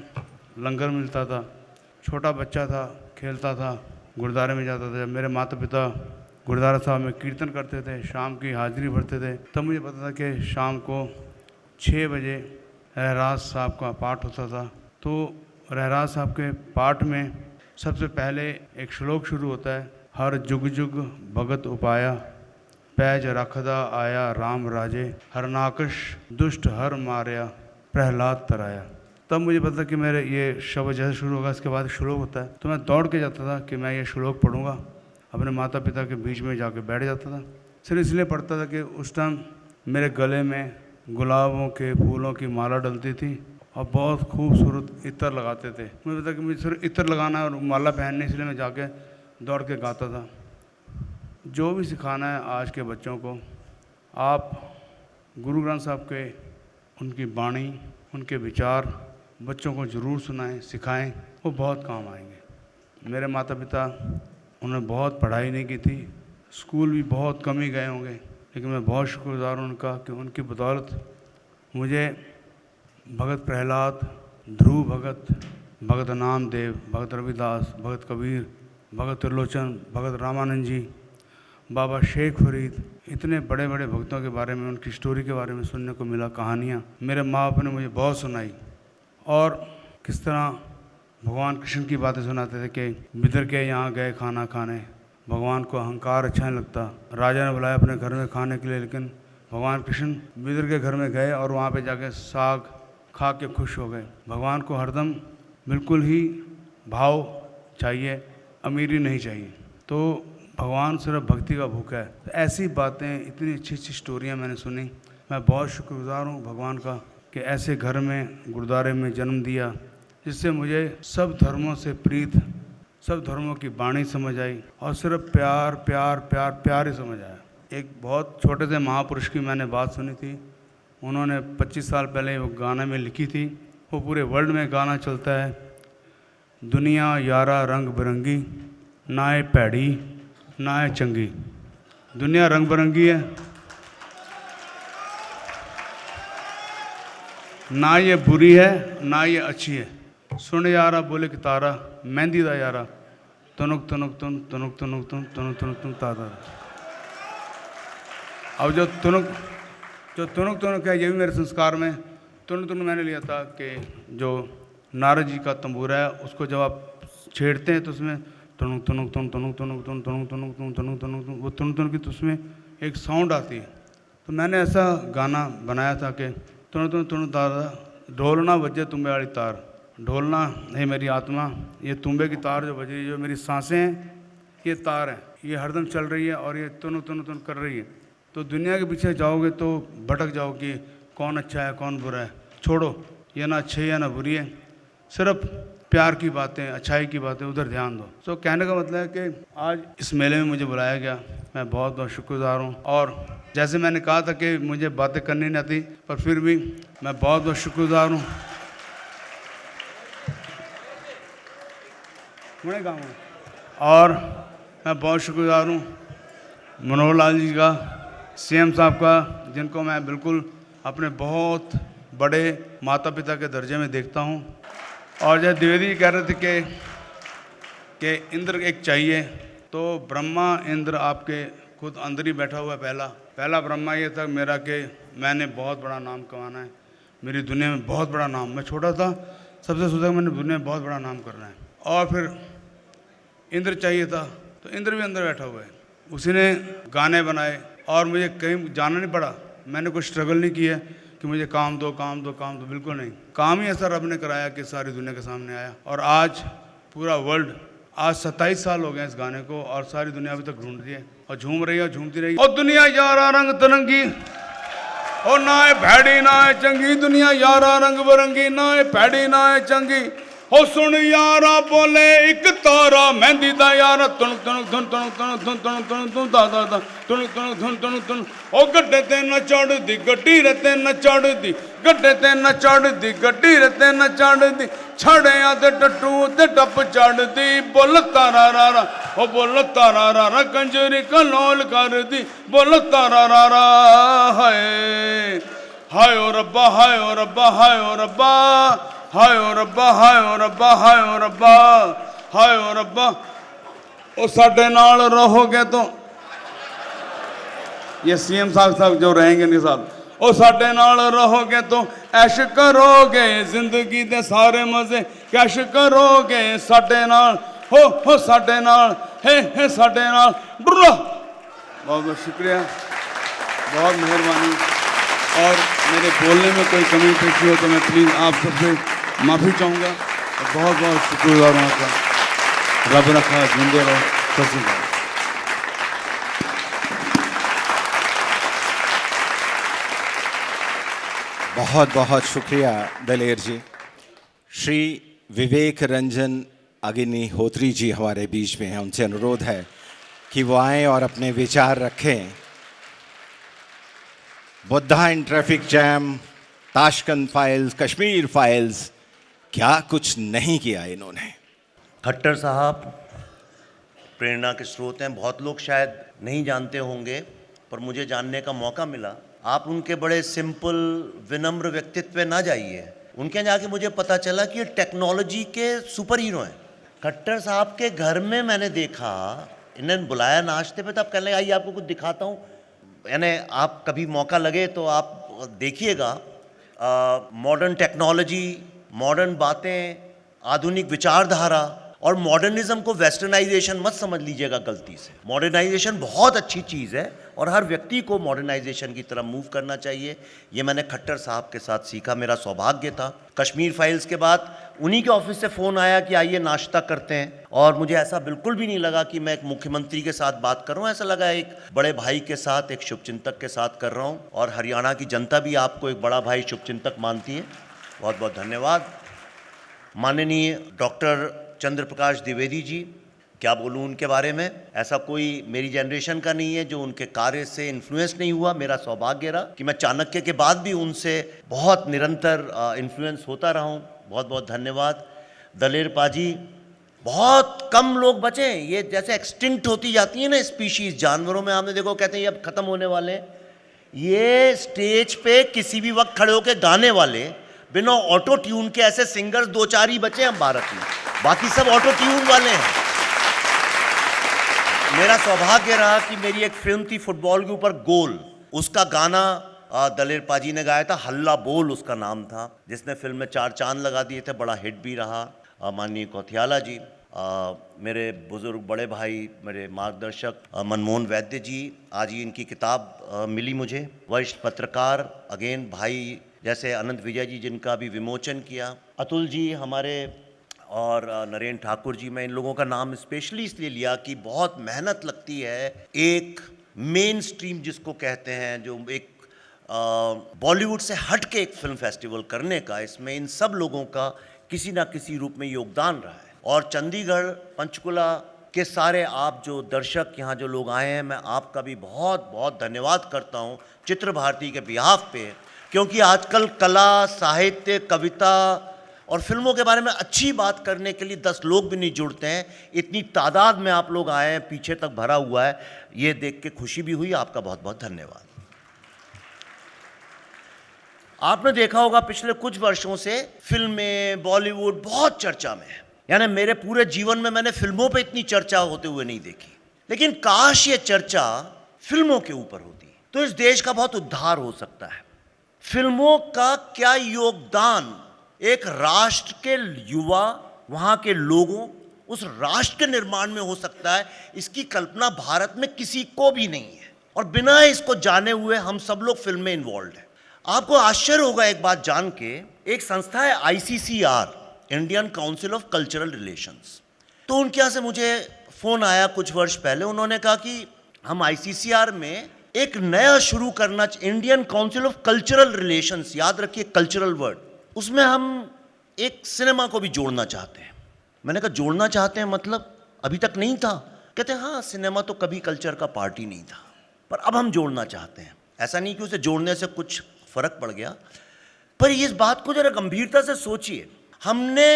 लंगर मिलता था। छोटा बच्चा था, खेलता था, गुरुद्वारे में जाता था। जब मेरे माता पिता गुरुद्वारा साहब में कीर्तन करते थे, शाम की हाजिरी भरते थे, तब मुझे पता था कि शाम को 6 बजे रहराज साहब का पाठ होता था। तो रहराज साहब के पाठ में सबसे पहले एक श्लोक शुरू होता है, हर जुग जुग भगत उपाया, पैज रखदा आया राम राजे, हरनाकश दुष्ट हर मारया, प्रहलाद तराया। तब मुझे पता कि मेरे ये शब्द जैसे शुरू होगा इसके बाद श्लोक होता है, तो मैं दौड़ के जाता था कि मैं ये श्लोक पढ़ूंगा। अपने माता पिता के बीच में जाके बैठ जाता था। सिर्फ इसलिए पढ़ता था कि उस टाइम मेरे गले में गुलाबों के फूलों की माला डलती थी और बहुत खूबसूरत इत्र लगाते थे। मुझे पता कि मुझे सिर्फ इत्र लगाना है और माला पहननी, इसलिए मैं जाके दौड़ के गाता था। जो भी सिखाना है आज के बच्चों को, आप गुरु ग्रंथ साहब के उनकी वाणी, उनके विचार बच्चों को ज़रूर सुनाएं, सिखाएं, वो बहुत काम आएंगे। मेरे माता पिता, उन्होंने बहुत पढ़ाई नहीं की थी, स्कूल भी बहुत कम ही गए होंगे, लेकिन मैं बहुत शुक्रगुजार हूँ उनका कि उनकी बदौलत मुझे भगत प्रहलाद, ध्रुव भगत, भगत नामदेव, भगत रविदास, भगत कबीर, भगत त्रिलोचन, भगत रामानंद जी, बाबा शेख फरीद, इतने बड़े बड़े भक्तों के बारे में, उनकी स्टोरी के बारे में सुनने को मिला। कहानियाँ मेरे माँ बाप ने मुझे बहुत सुनाई और किस तरह भगवान कृष्ण की बातें सुनाते थे कि बिदर के यहाँ गए खाना खाने, भगवान को अहंकार अच्छा नहीं लगता, राजा ने बुलाया अपने घर में खाने के लिए, लेकिन भगवान कृष्ण बिदर के घर में गए और वहाँ पे जाके साग खा के खुश हो गए। भगवान को हरदम बिल्कुल ही भाव चाहिए, अमीरी नहीं चाहिए। तो भगवान सिर्फ भक्ति का भूखा है। तो ऐसी बातें, इतनी अच्छी अच्छी स्टोरियाँ मैंने सुनी। मैं बहुत शुक्रगुजार हूँ भगवान का कि ऐसे घर में, गुरुद्वारे में जन्म दिया, जिससे मुझे सब धर्मों से प्रीत, सब धर्मों की वाणी समझ आई और सिर्फ प्यार प्यार प्यार प्यार ही समझ आया। एक बहुत छोटे से महापुरुष की मैंने बात सुनी थी। उन्होंने 25 साल पहले वो गाना में लिखी थी, वो पूरे वर्ल्ड में गाना चलता है, दुनिया यारा रंग बिरंगी, नाए पैड़ी नाए चंगी। दुनिया रंग बिरंगी है, ना ये बुरी है ना ये अच्छी है। सुन यारा बोले कि तारा, मेहंदी दा यारा, तुनुक तुनुक तुन तुनुक तुनुक तुन तुनुक तुनुक तुन तारा। अब जो तुनुक तुनुक है, ये भी मेरे संस्कार में तुनुक तुनुक मैंने लिया था कि जो नारद जी का तंबूरा है, उसको जब आप छेड़ते हैं तो उसमें तुनुक तुनुक तुन तुनुक तुनुक तुन तुनुक तुनुक तुन तुनुक तुनुक तुन, वो तुनुक तुनुक की तो उसमें एक साउंड आती है। तो मैंने ऐसा गाना बनाया था कि तुनुक तुनुक तुनुक तारा, ढोलना बजे तुम्बे वाली तार, ढोलना है मेरी आत्मा, ये तुम्बे की तार जो बज रही है, जो मेरी सांसें हैं ये तार है, ये हरदम चल रही है और ये तुन तुन तुन कर रही है। तो दुनिया के पीछे जाओगे तो भटक जाओ कि कौन अच्छा है कौन बुरा है। छोड़ो, ये ना अच्छी है या ना बुरी है, सिर्फ प्यार की बातें, अच्छाई की बातें, उधर ध्यान दो। तो कहने का मतलब है कि आज इस मेले में मुझे बुलाया गया, मैं बहुत बहुत शुक्रगुजार हूँ। और जैसे मैंने कहा था कि मुझे बातें करनी नहीं आती, पर फिर भी मैं बहुत बहुत शुक्रगुजार हूँ। और मैं बहुत शुक्रगुजार हूँ मनोहर लाल जी का, सीएम साहब का, जिनको मैं बिल्कुल अपने बहुत बड़े माता पिता के दर्जे में देखता हूँ। और जैसे द्विवेदी जी कह रहे थे कि इंद्र एक चाहिए, तो ब्रह्मा इंद्र आपके खुद अंदर ही बैठा हुआ है। पहला ब्रह्मा ये था मेरा कि मैंने बहुत बड़ा नाम कमाना है, मेरी दुनिया में बहुत बड़ा नाम। मैं छोटा था, सबसे सोचा मैंने दुनिया में बहुत बड़ा नाम करना है। और फिर इंद्र चाहिए था, तो इंद्र भी अंदर बैठा हुआ है, उसी ने गाने बनाए और मुझे कहीं जाना नहीं पड़ा। मैंने कोई स्ट्रगल नहीं किया कि मुझे काम दो काम दो काम दो, बिल्कुल नहीं। काम ही ऐसा रब ने कराया कि सारी दुनिया के सामने आया। और आज पूरा वर्ल्ड, आज 27 साल हो गए इस गाने को और सारी दुनिया अभी तक ढूंढ रही है और झूम रही है और झूमती रही। और दुनिया यारा रंग तरंगी, और ना है भैड़ी ना है चंगी, दुनिया यारा रंग बिरंगी, ना है भैड़ी ना है चंगी। हो सुन यारा बोले एक तारा, मेहंदी दा यारा, तुन तुन तुन तुन तुन तुन तुन तुन तुन दा दा दा तुन तुन तुन तुन तुन। ओ गड्ढे ते न चढ़दी गड्डी रे ते न चढ़दी, गड्ढे ते न चढ़दी गड्डी रे ते न चढ़दी, छड़िया ते टट्टू ते टप चढ़दी। बोल तारा रा रा, ओ बोल तारा रा रा, कंजरी कलोल कर दी, बोल तारा रा रा। हाय हाय ओ रब्बा हाय ओ रब्बा हाय ओ रब्बा हाय ओ रब्बा हाय ओ रब्बा हाय ओ रब्बा हाय ओ रब्बा ओ साडे नाल रहोगे तो ये सीएम साहब जो रहेंगे नहीं साहब ओ साडे नाल रहोगे तो ऐश करोगे जिंदगी दे सारे मजे कैश करोगे साडे नाल हो साडे नाल हे साडे नाल डुरा। बहुत बहुत शुक्रिया, बहुत मेहरबानी। और मेरे बोलने में कोई कमी पेशी हो तो मैं प्लीज़ आप सबसे माफ़ी चाहूँगा। बहुत बहुत शुक्रगुजार हूँ आपका। रब रखा जिंदे रहो। सत श्री अकाल। बहुत बहुत शुक्रिया दलेर जी। श्री विवेक रंजन अग्निहोत्री जी हमारे बीच में हैं, उनसे अनुरोध है कि वो आएं और अपने विचार रखें। Buddha in traffic jam, Tashkent files, Kashmir files, क्या कुछ नहीं किया इन्होंने। खट्टर साहब प्रेरणा के स्रोत हैं। बहुत लोग शायद नहीं जानते होंगे, पर मुझे जानने का मौका मिला। आप उनके बड़े सिंपल विनम्र व्यक्तित्व पे ना जाइए, उनके यहाँ जाके मुझे पता चला कि ये टेक्नोलॉजी के सुपर हीरो हैं। खट्टर साहब के घर में मैंने देखा, इन्होंने बुलाया नाश्ते पे, तब कहने आइए आपको कुछ दिखाता हूँ। यानी आप कभी मौका लगे तो आप देखिएगा। मॉडर्न टेक्नोलॉजी, मॉडर्न बातें, आधुनिक विचारधारा, और मॉडर्निज्म को वेस्टर्नाइजेशन मत समझ लीजिएगा गलती से। मॉडर्नाइजेशन बहुत अच्छी चीज़ है और हर व्यक्ति को मॉडर्नाइजेशन की तरफ मूव करना चाहिए। ये मैंने खट्टर साहब के साथ सीखा, मेरा सौभाग्य था। कश्मीर फाइल्स के बाद उन्हीं के ऑफिस से फ़ोन आया कि आइए नाश्ता करते हैं, और मुझे ऐसा बिल्कुल भी नहीं लगा कि मैं एक मुख्यमंत्री के साथ बात कर रहा हूँ। ऐसा लगा एक बड़े भाई के साथ, एक शुभचिंतक के साथ कर रहा हूँ, और हरियाणा की जनता भी आपको एक बड़ा भाई शुभचिंतक मानती है। बहुत बहुत धन्यवाद। माननीय डॉक्टर चंद्र प्रकाश द्विवेदी जी, क्या बोलूँ उनके बारे में। ऐसा कोई मेरी जनरेशन का नहीं है जो उनके कार्य से इन्फ्लुएंस नहीं हुआ। मेरा सौभाग्य रहा कि मैं चाणक्य के बाद भी उनसे बहुत निरंतर इन्फ्लुएंस होता रहा हूँ। बहुत बहुत धन्यवाद। दलेर पाजी, बहुत कम लोग बचे। ये जैसे एक्सटिंक्ट होती जाती है ना स्पीशीज जानवरों में, आपने देखो कहते हैं ये अब ख़त्म होने वाले हैं। ये स्टेज पे किसी भी वक्त खड़े होकर गाने वाले बिना ऑटो ट्यून के ऐसे सिंगर्स 2-4 ही बचे हैं भारत में, बाकी सब ऑटो ट्यून वाले हैं। मेरा सौभाग्य रहा कि मेरी एक फिल्म थी फुटबॉल के ऊपर गोल, उसका गाना दलेर पाजी ने गाया था, हल्ला बोल उसका नाम था, जिसने फिल्म में 4 चांद लगा दिए थे, बड़ा हिट भी रहा। माननीय कोथियाला जी, मेरे बुजुर्ग बड़े भाई, मेरे मार्गदर्शक मनमोहन वैद्य जी, आज ही इनकी किताब मिली मुझे। वरिष्ठ पत्रकार अगेन भाई जैसे अनंत विजय जी जिनका भी विमोचन किया, अतुल जी हमारे, और नरेंद्र ठाकुर जी। मैं इन लोगों का नाम स्पेशली इसलिए लिया कि बहुत मेहनत लगती है एक मेन स्ट्रीम जिसको कहते हैं, जो एक बॉलीवुड से हट के एक फिल्म फेस्टिवल करने का। इसमें इन सब लोगों का किसी ना किसी रूप में योगदान रहा है। और चंडीगढ़, पंचकुला के सारे आप जो दर्शक, यहाँ जो लोग आए हैं, मैं आपका भी बहुत बहुत धन्यवाद करता हूँ चित्र भारती के बिहाफ पे, क्योंकि आजकल कला, साहित्य, कविता और फिल्मों के बारे में अच्छी बात करने के लिए 10 लोग भी नहीं जुड़ते हैं। इतनी तादाद में आप लोग आए हैं, पीछे तक भरा हुआ है, ये देख के खुशी भी हुई। आपका बहुत बहुत धन्यवाद। आपने देखा होगा पिछले कुछ वर्षों से फिल्में, बॉलीवुड बहुत चर्चा में है। यानी मेरे पूरे जीवन में मैंने फिल्मों पे इतनी चर्चा होते हुए नहीं देखी, लेकिन काश ये चर्चा फिल्मों के ऊपर होती तो इस देश का बहुत उद्धार हो सकता है। फिल्मों का क्या योगदान एक राष्ट्र के युवा, वहाँ के लोगों, उस राष्ट्र के निर्माण में हो सकता है, इसकी कल्पना भारत में किसी को भी नहीं है। और बिना इसको जाने हुए हम सब लोग फिल्म में इन्वॉल्व हैं। आपको आश्चर्य होगा एक बात जान के, एक संस्था है ICCR, Indian council of cultural relations. तो उनके यहाँ से मुझे फ़ोन आया कुछ वर्ष पहले, उन्होंने कहा कि हम ICCR में एक नया शुरू करना, Indian council of cultural relations, याद रखिए कल्चरल वर्ड, उसमें हम एक सिनेमा को भी जोड़ना चाहते हैं। मैंने कहा जोड़ना चाहते हैं मतलब अभी तक नहीं था? कहते हैं हाँ, सिनेमा तो कभी कल्चर का पार्ट ही नहीं था, पर अब हम जोड़ना चाहते हैं। ऐसा नहीं कि उसे जोड़ने से कुछ फर्क पड़ गया, पर इस बात को जरा गंभीरता से सोचिए। हमने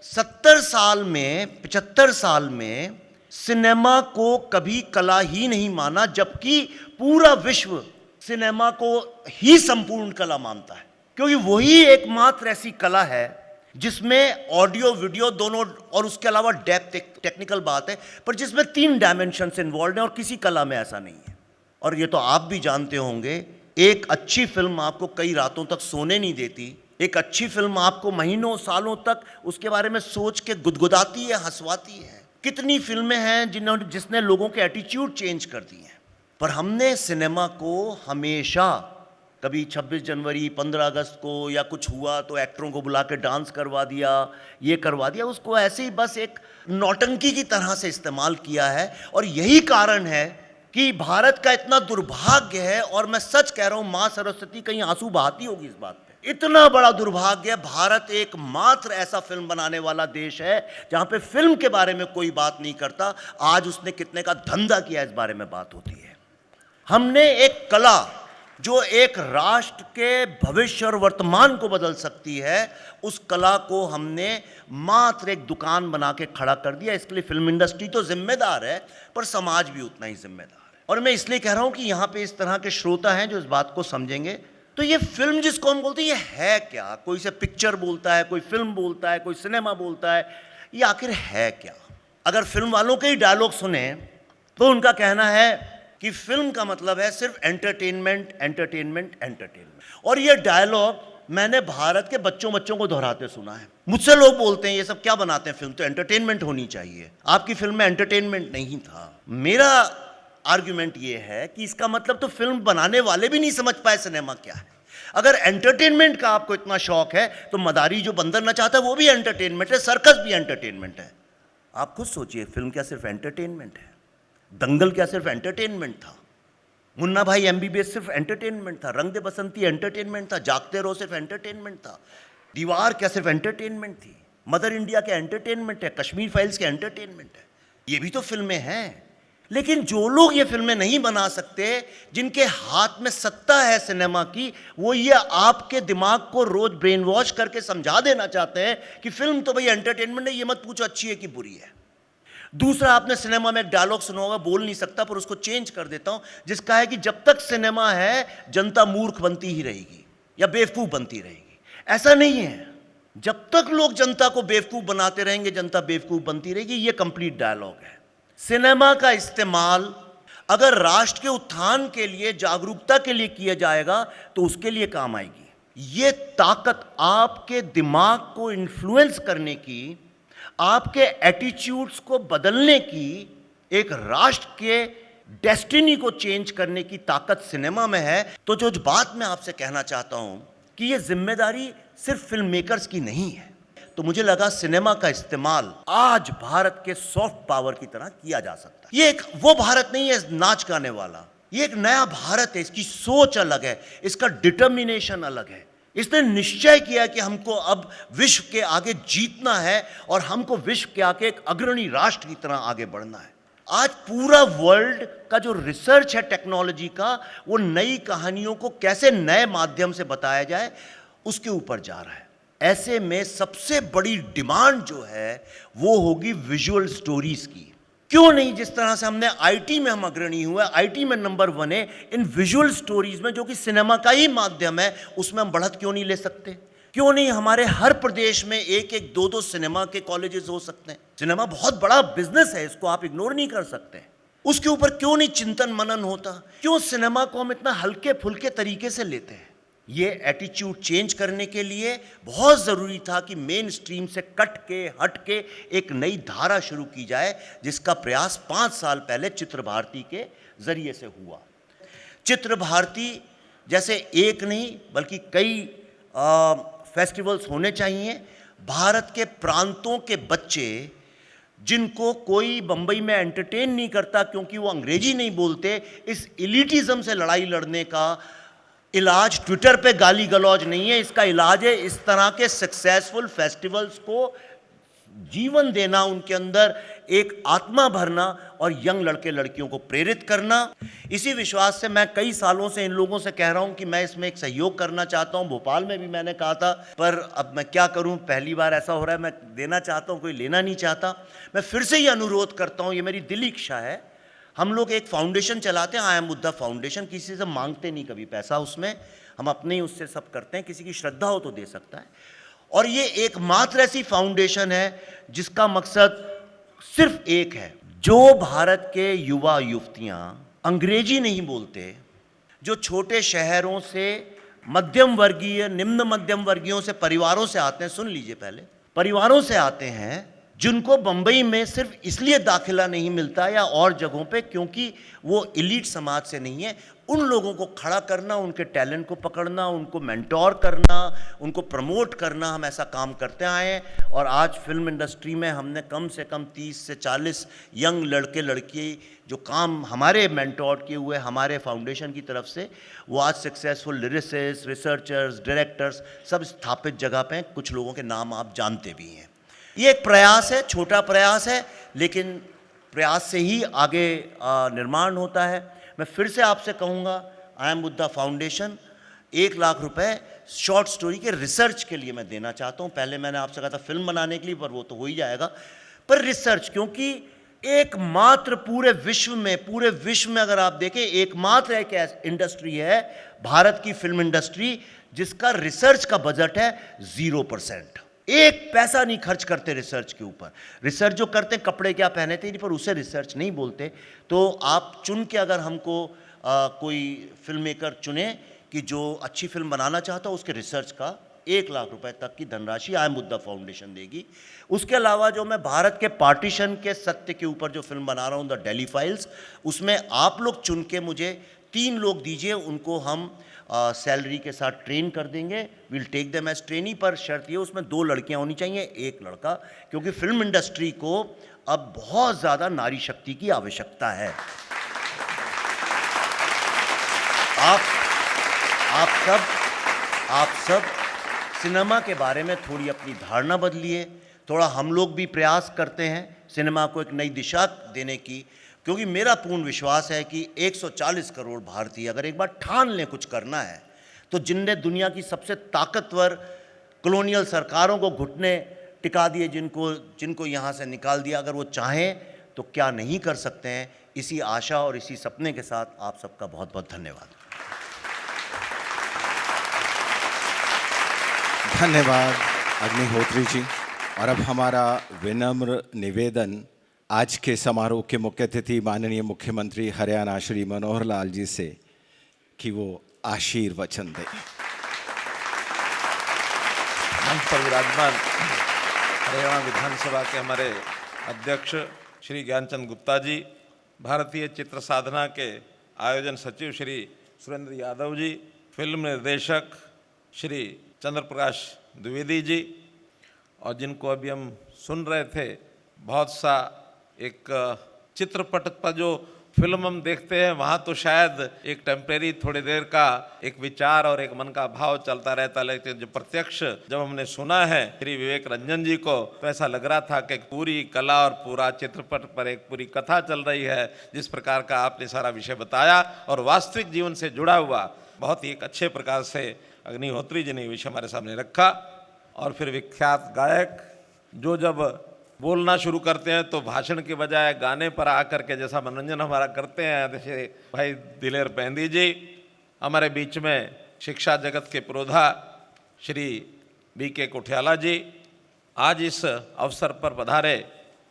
70 साल में, 75 साल में सिनेमा को कभी कला ही नहीं माना, जबकि पूरा विश्व सिनेमा को ही संपूर्ण कला मानता है, क्योंकि वही एकमात्र ऐसी कला है जिसमें ऑडियो वीडियो दोनों, और उसके अलावा डेप्थ एक टेक्निकल बात है, पर जिसमें 3 डायमेंशंस इन्वॉल्व हैं और किसी कला में ऐसा नहीं है। और ये तो आप भी जानते होंगे, एक अच्छी फिल्म आपको कई रातों तक सोने नहीं देती, एक अच्छी फिल्म आपको महीनों सालों तक उसके बारे में सोच के गुदगुदाती है, हंसवाती है। कितनी फिल्में हैं जिसने लोगों के एटीट्यूड चेंज कर दिए हैं। पर हमने सिनेमा को हमेशा, कभी 26 जनवरी 15 अगस्त को या कुछ हुआ तो एक्टरों को बुला के डांस करवा दिया, ये करवा दिया, उसको ऐसे ही बस एक नौटंकी की तरह से इस्तेमाल किया है। और यही कारण है कि भारत का इतना दुर्भाग्य है, और मैं सच कह रहा हूं, मां सरस्वती कहीं आंसू बहाती होगी इस बात पे। इतना बड़ा दुर्भाग्य है, भारत एकमात्र ऐसा फिल्म बनाने वाला देश है जहां पे फिल्म के बारे में कोई बात नहीं करता। आज उसने कितने का धंधा किया इस बारे में बात होती है। हमने एक कला जो एक राष्ट्र के भविष्य और वर्तमान को बदल सकती है, उस कला को हमने मात्र एक दुकान बना के खड़ा कर दिया। इसके लिए फिल्म इंडस्ट्री तो जिम्मेदार है, पर समाज भी उतना ही जिम्मेदार है। और मैं इसलिए कह रहा हूं कि यहाँ पे इस तरह के श्रोता हैं जो इस बात को समझेंगे। तो ये फिल्म जिसको हम बोलते हैं, ये है क्या? कोई से पिक्चर बोलता है, कोई फिल्म बोलता है, कोई सिनेमा बोलता है, ये आखिर है क्या? अगर फिल्म वालों के ही डायलॉग सुने तो उनका कहना है कि फिल्म का मतलब है सिर्फ एंटरटेनमेंट, एंटरटेनमेंट, एंटरटेनमेंट। और ये डायलॉग मैंने भारत के बच्चों को दोहराते सुना है। मुझसे लोग बोलते हैं ये सब क्या बनाते हैं, फिल्म तो एंटरटेनमेंट होनी चाहिए, आपकी फिल्म में एंटरटेनमेंट नहीं था। मेरा आर्ग्यूमेंट ये है कि इसका मतलब तो फिल्म बनाने वाले भी नहीं समझ पाए सिनेमा क्या है। अगर एंटरटेनमेंट का आपको इतना शौक है तो मदारी जो बंदर नचाता है वो भी एंटरटेनमेंट है, सर्कस भी एंटरटेनमेंट है। आप खुद सोचिए, फिल्म क्या सिर्फ एंटरटेनमेंट है? दंगल क्या सिर्फ एंटरटेनमेंट था? मुन्ना भाई एमबीबीएस सिर्फ एंटरटेनमेंट था? रंग दे बसंती एंटरटेनमेंट था? जागते रहो सिर्फ एंटरटेनमेंट था? दीवार क्या सिर्फ एंटरटेनमेंट थी? मदर इंडिया के एंटरटेनमेंट है? कश्मीर फाइल्स के एंटरटेनमेंट है? ये भी तो फिल्में हैं। लेकिन जो लोग ये फिल्में नहीं बना सकते, जिनके हाथ में सत्ता है सिनेमा की, वो ये आपके दिमाग को रोज ब्रेन वॉश करके समझा देना चाहते हैं कि फिल्म तो भाई एंटरटेनमेंट है, ये मत पूछो अच्छी है कि बुरी है। दूसरा, आपने सिनेमा में एक डायलॉग सुना होगा, बोल नहीं सकता पर उसको चेंज कर देता हूं, जिसका है कि जब तक सिनेमा है जनता मूर्ख बनती ही रहेगी या बेवकूफ बनती रहेगी। ऐसा नहीं है, जब तक लोग जनता को बेवकूफ बनाते रहेंगे जनता बेवकूफ बनती रहेगी। ये कंप्लीट डायलॉग है। सिनेमा का इस्तेमाल अगर राष्ट्र के उत्थान के लिए, जागरूकता के लिए किया जाएगा तो उसके लिए काम आएगी। ये ताकत आपके दिमाग को इन्फ्लुएंस करने की, आपके एटीट्यूड्स को बदलने की, एक राष्ट्र के डेस्टिनी को चेंज करने की ताकत सिनेमा में है। तो जो बात मैं आपसे कहना चाहता हूं कि ये जिम्मेदारी सिर्फ फिल्म मेकर्स की नहीं है। तो मुझे लगा सिनेमा का इस्तेमाल आज भारत के सॉफ्ट पावर की तरह किया जा सकता है। ये एक वो भारत नहीं है नाच गाने वाला, ये एक नया भारत है। इसकी सोच अलग है, इसका डिटर्मिनेशन अलग है। इसने निश्चय किया कि हमको अब विश्व के आगे जीतना है और हमको विश्व के आगे एक अग्रणी राष्ट्र की तरह आगे बढ़ना है। आज पूरा वर्ल्ड का जो रिसर्च है टेक्नोलॉजी का, वो नई कहानियों को कैसे नए माध्यम से बताया जाए उसके ऊपर जा रहा है। ऐसे में सबसे बड़ी डिमांड जो है वो होगी विजुअल स्टोरीज की। क्यों नहीं, जिस तरह से हमने आईटी में हम अग्रणी हुए, आईटी में नंबर 1 है, इन विजुअल स्टोरीज में जो कि सिनेमा का ही माध्यम है, उसमें हम बढ़त क्यों नहीं ले सकते? क्यों नहीं हमारे हर प्रदेश में 1-1, 2-2 सिनेमा के कॉलेजेस हो सकते हैं? सिनेमा बहुत बड़ा बिजनेस है, इसको आप इग्नोर नहीं कर सकते। उसके ऊपर क्यों नहीं चिंतन मनन होता? क्यों सिनेमा को हम इतना हल्के फुल्के तरीके से लेते हैं? ये एटीट्यूड चेंज करने के लिए बहुत ज़रूरी था कि मेन स्ट्रीम से कट के हट के एक नई धारा शुरू की जाए, जिसका प्रयास 5 साल पहले चित्र भारती के जरिए से हुआ। चित्र भारती जैसे एक नहीं बल्कि कई फेस्टिवल्स होने चाहिए। भारत के प्रांतों के बच्चे जिनको कोई बंबई में एंटरटेन नहीं करता क्योंकि वो अंग्रेजी नहीं बोलते, इस इलिटिज्म से लड़ाई लड़ने का इलाज ट्विटर पे गाली गलौज नहीं है। इसका इलाज है इस तरह के सक्सेसफुल फेस्टिवल्स को जीवन देना, उनके अंदर एक आत्मा भरना और यंग लड़के लड़कियों को प्रेरित करना। इसी विश्वास से मैं कई सालों से इन लोगों से कह रहा हूं कि मैं इसमें एक सहयोग करना चाहता हूं। भोपाल में भी मैंने कहा था, पर अब मैं क्या करूं, पहली बार ऐसा हो रहा है, मैं देना चाहता हूं, कोई लेना नहीं चाहता। मैं फिर से ये अनुरोध करता हूं, ये मेरी दिली इच्छा है, हम लोग एक फाउंडेशन चलाते हैं, आई एम बुद्धा फाउंडेशन, किसी से मांगते नहीं कभी पैसा, उसमें हम अपने ही उससे सब करते हैं, किसी की श्रद्धा हो तो दे सकता है। और ये एकमात्र ऐसी फाउंडेशन है जिसका मकसद सिर्फ एक है, जो भारत के युवा युवतियां अंग्रेजी नहीं बोलते, जो छोटे शहरों से मध्यम वर्गीय, निम्न मध्यम वर्गीयों से परिवारों से आते हैं, सुन लीजिए पहले, परिवारों से आते हैं, जिनको बंबई में सिर्फ इसलिए दाखिला नहीं मिलता या और जगहों पे क्योंकि वो एलीट समाज से नहीं है, उन लोगों को खड़ा करना, उनके टैलेंट को पकड़ना, उनको मेंटोर करना, उनको प्रमोट करना, हम ऐसा काम करते आए हैं। और आज फिल्म इंडस्ट्री में हमने कम से कम 30 से 40 यंग लड़के लड़की जो काम हमारे मेंटोर किए हुए हमारे फाउंडेशन की तरफ से, वो आज सक्सेसफुल लिरिसिस्ट, रिसर्चर्स, डायरेक्टर्स सब स्थापित जगह पे हैं। कुछ लोगों के नाम आप जानते भी हैं। ये एक प्रयास है, छोटा प्रयास है, लेकिन प्रयास से ही आगे निर्माण होता है। मैं फिर से आपसे कहूँगा, I am Buddha foundation 1 lakh रुपए शॉर्ट स्टोरी के रिसर्च के लिए मैं देना चाहता हूँ। पहले मैंने आपसे कहा था फिल्म बनाने के लिए, पर वो तो हो ही जाएगा, पर रिसर्च, क्योंकि एकमात्र पूरे विश्व में अगर आप देखें, एकमात्र एक इंडस्ट्री है भारत की फिल्म इंडस्ट्री जिसका रिसर्च का बजट है 0%। एक पैसा नहीं खर्च करते रिसर्च के ऊपर। रिसर्च जो करते हैं, कपड़े क्या पहने थे, पर उसे रिसर्च नहीं बोलते। तो आप चुन के अगर हमको कोई फिल्म मेकर चुने कि जो अच्छी फिल्म बनाना चाहता हो, उसके रिसर्च का 1 लाख रुपए तक की धनराशि आई एम बुद्धा फाउंडेशन देगी। उसके अलावा जो मैं भारत के पार्टीशन के सत्य के ऊपर जो फिल्म बना रहा हूँ, द दिल्ली फाइल्स, उसमें आप लोग चुन के मुझे 3 लोग दीजिए, उनको हम सैलरी के साथ ट्रेन कर देंगे। Will take them as trainee, पर शर्त ये उसमें 2 लड़कियां होनी चाहिए, 1 लड़का, क्योंकि फिल्म इंडस्ट्री को अब बहुत ज़्यादा नारी शक्ति की आवश्यकता है। आप सब सिनेमा के बारे में थोड़ी अपनी धारणा बदलिए। थोड़ा हम लोग भी प्रयास करते हैं सिनेमा को एक नई दिशा देने की, क्योंकि मेरा पूर्ण विश्वास है कि 140 करोड़ भारतीय अगर एक बार ठान लें कुछ करना है, तो जिनने दुनिया की सबसे ताकतवर कॉलोनियल सरकारों को घुटने टिका दिए, जिनको यहाँ से निकाल दिया, अगर वो चाहें तो क्या नहीं कर सकते हैं। इसी आशा और इसी सपने के साथ आप सबका बहुत बहुत धन्यवाद। धन्यवाद अग्निहोत्री जी। और अब हमारा विनम्र निवेदन आज के समारोह के मुख्य अतिथि माननीय मुख्यमंत्री हरियाणा श्री मनोहर लाल जी से कि वो आशीर्वचन दें। मंच पर विराजमान हरियाणा विधानसभा के हमारे अध्यक्ष श्री ज्ञानचंद गुप्ता जी, भारतीय चित्र साधना के आयोजन सचिव श्री सुरेंद्र यादव जी, फिल्म निर्देशक श्री चंद्र प्रकाश द्विवेदी जी, और जिनको अभी हम सुन रहे थे, बहुत सा एक चित्रपट पर जो फिल्म हम देखते हैं, वहाँ तो शायद एक टेम्परेरी थोड़ी देर का एक विचार और एक मन का भाव चलता रहता, लेकिन जो प्रत्यक्ष जब हमने सुना है श्री विवेक रंजन जी को, तो ऐसा लग रहा था कि पूरी कला और पूरा चित्रपट पर एक पूरी कथा चल रही है। जिस प्रकार का आपने सारा विषय बताया और वास्तविक जीवन से जुड़ा हुआ बहुत ही एक अच्छे प्रकार से अग्निहोत्री जी ने विषय हमारे सामने रखा। और फिर विख्यात गायक जो जब बोलना शुरू करते हैं तो भाषण के बजाय गाने पर आकर के जैसा मनोरंजन हमारा करते हैं, जैसे भाई दिलेर पेंदी जी, हमारे बीच में शिक्षा जगत के पुरोधा श्री BK कुठियाला जी, आज इस अवसर पर पधारे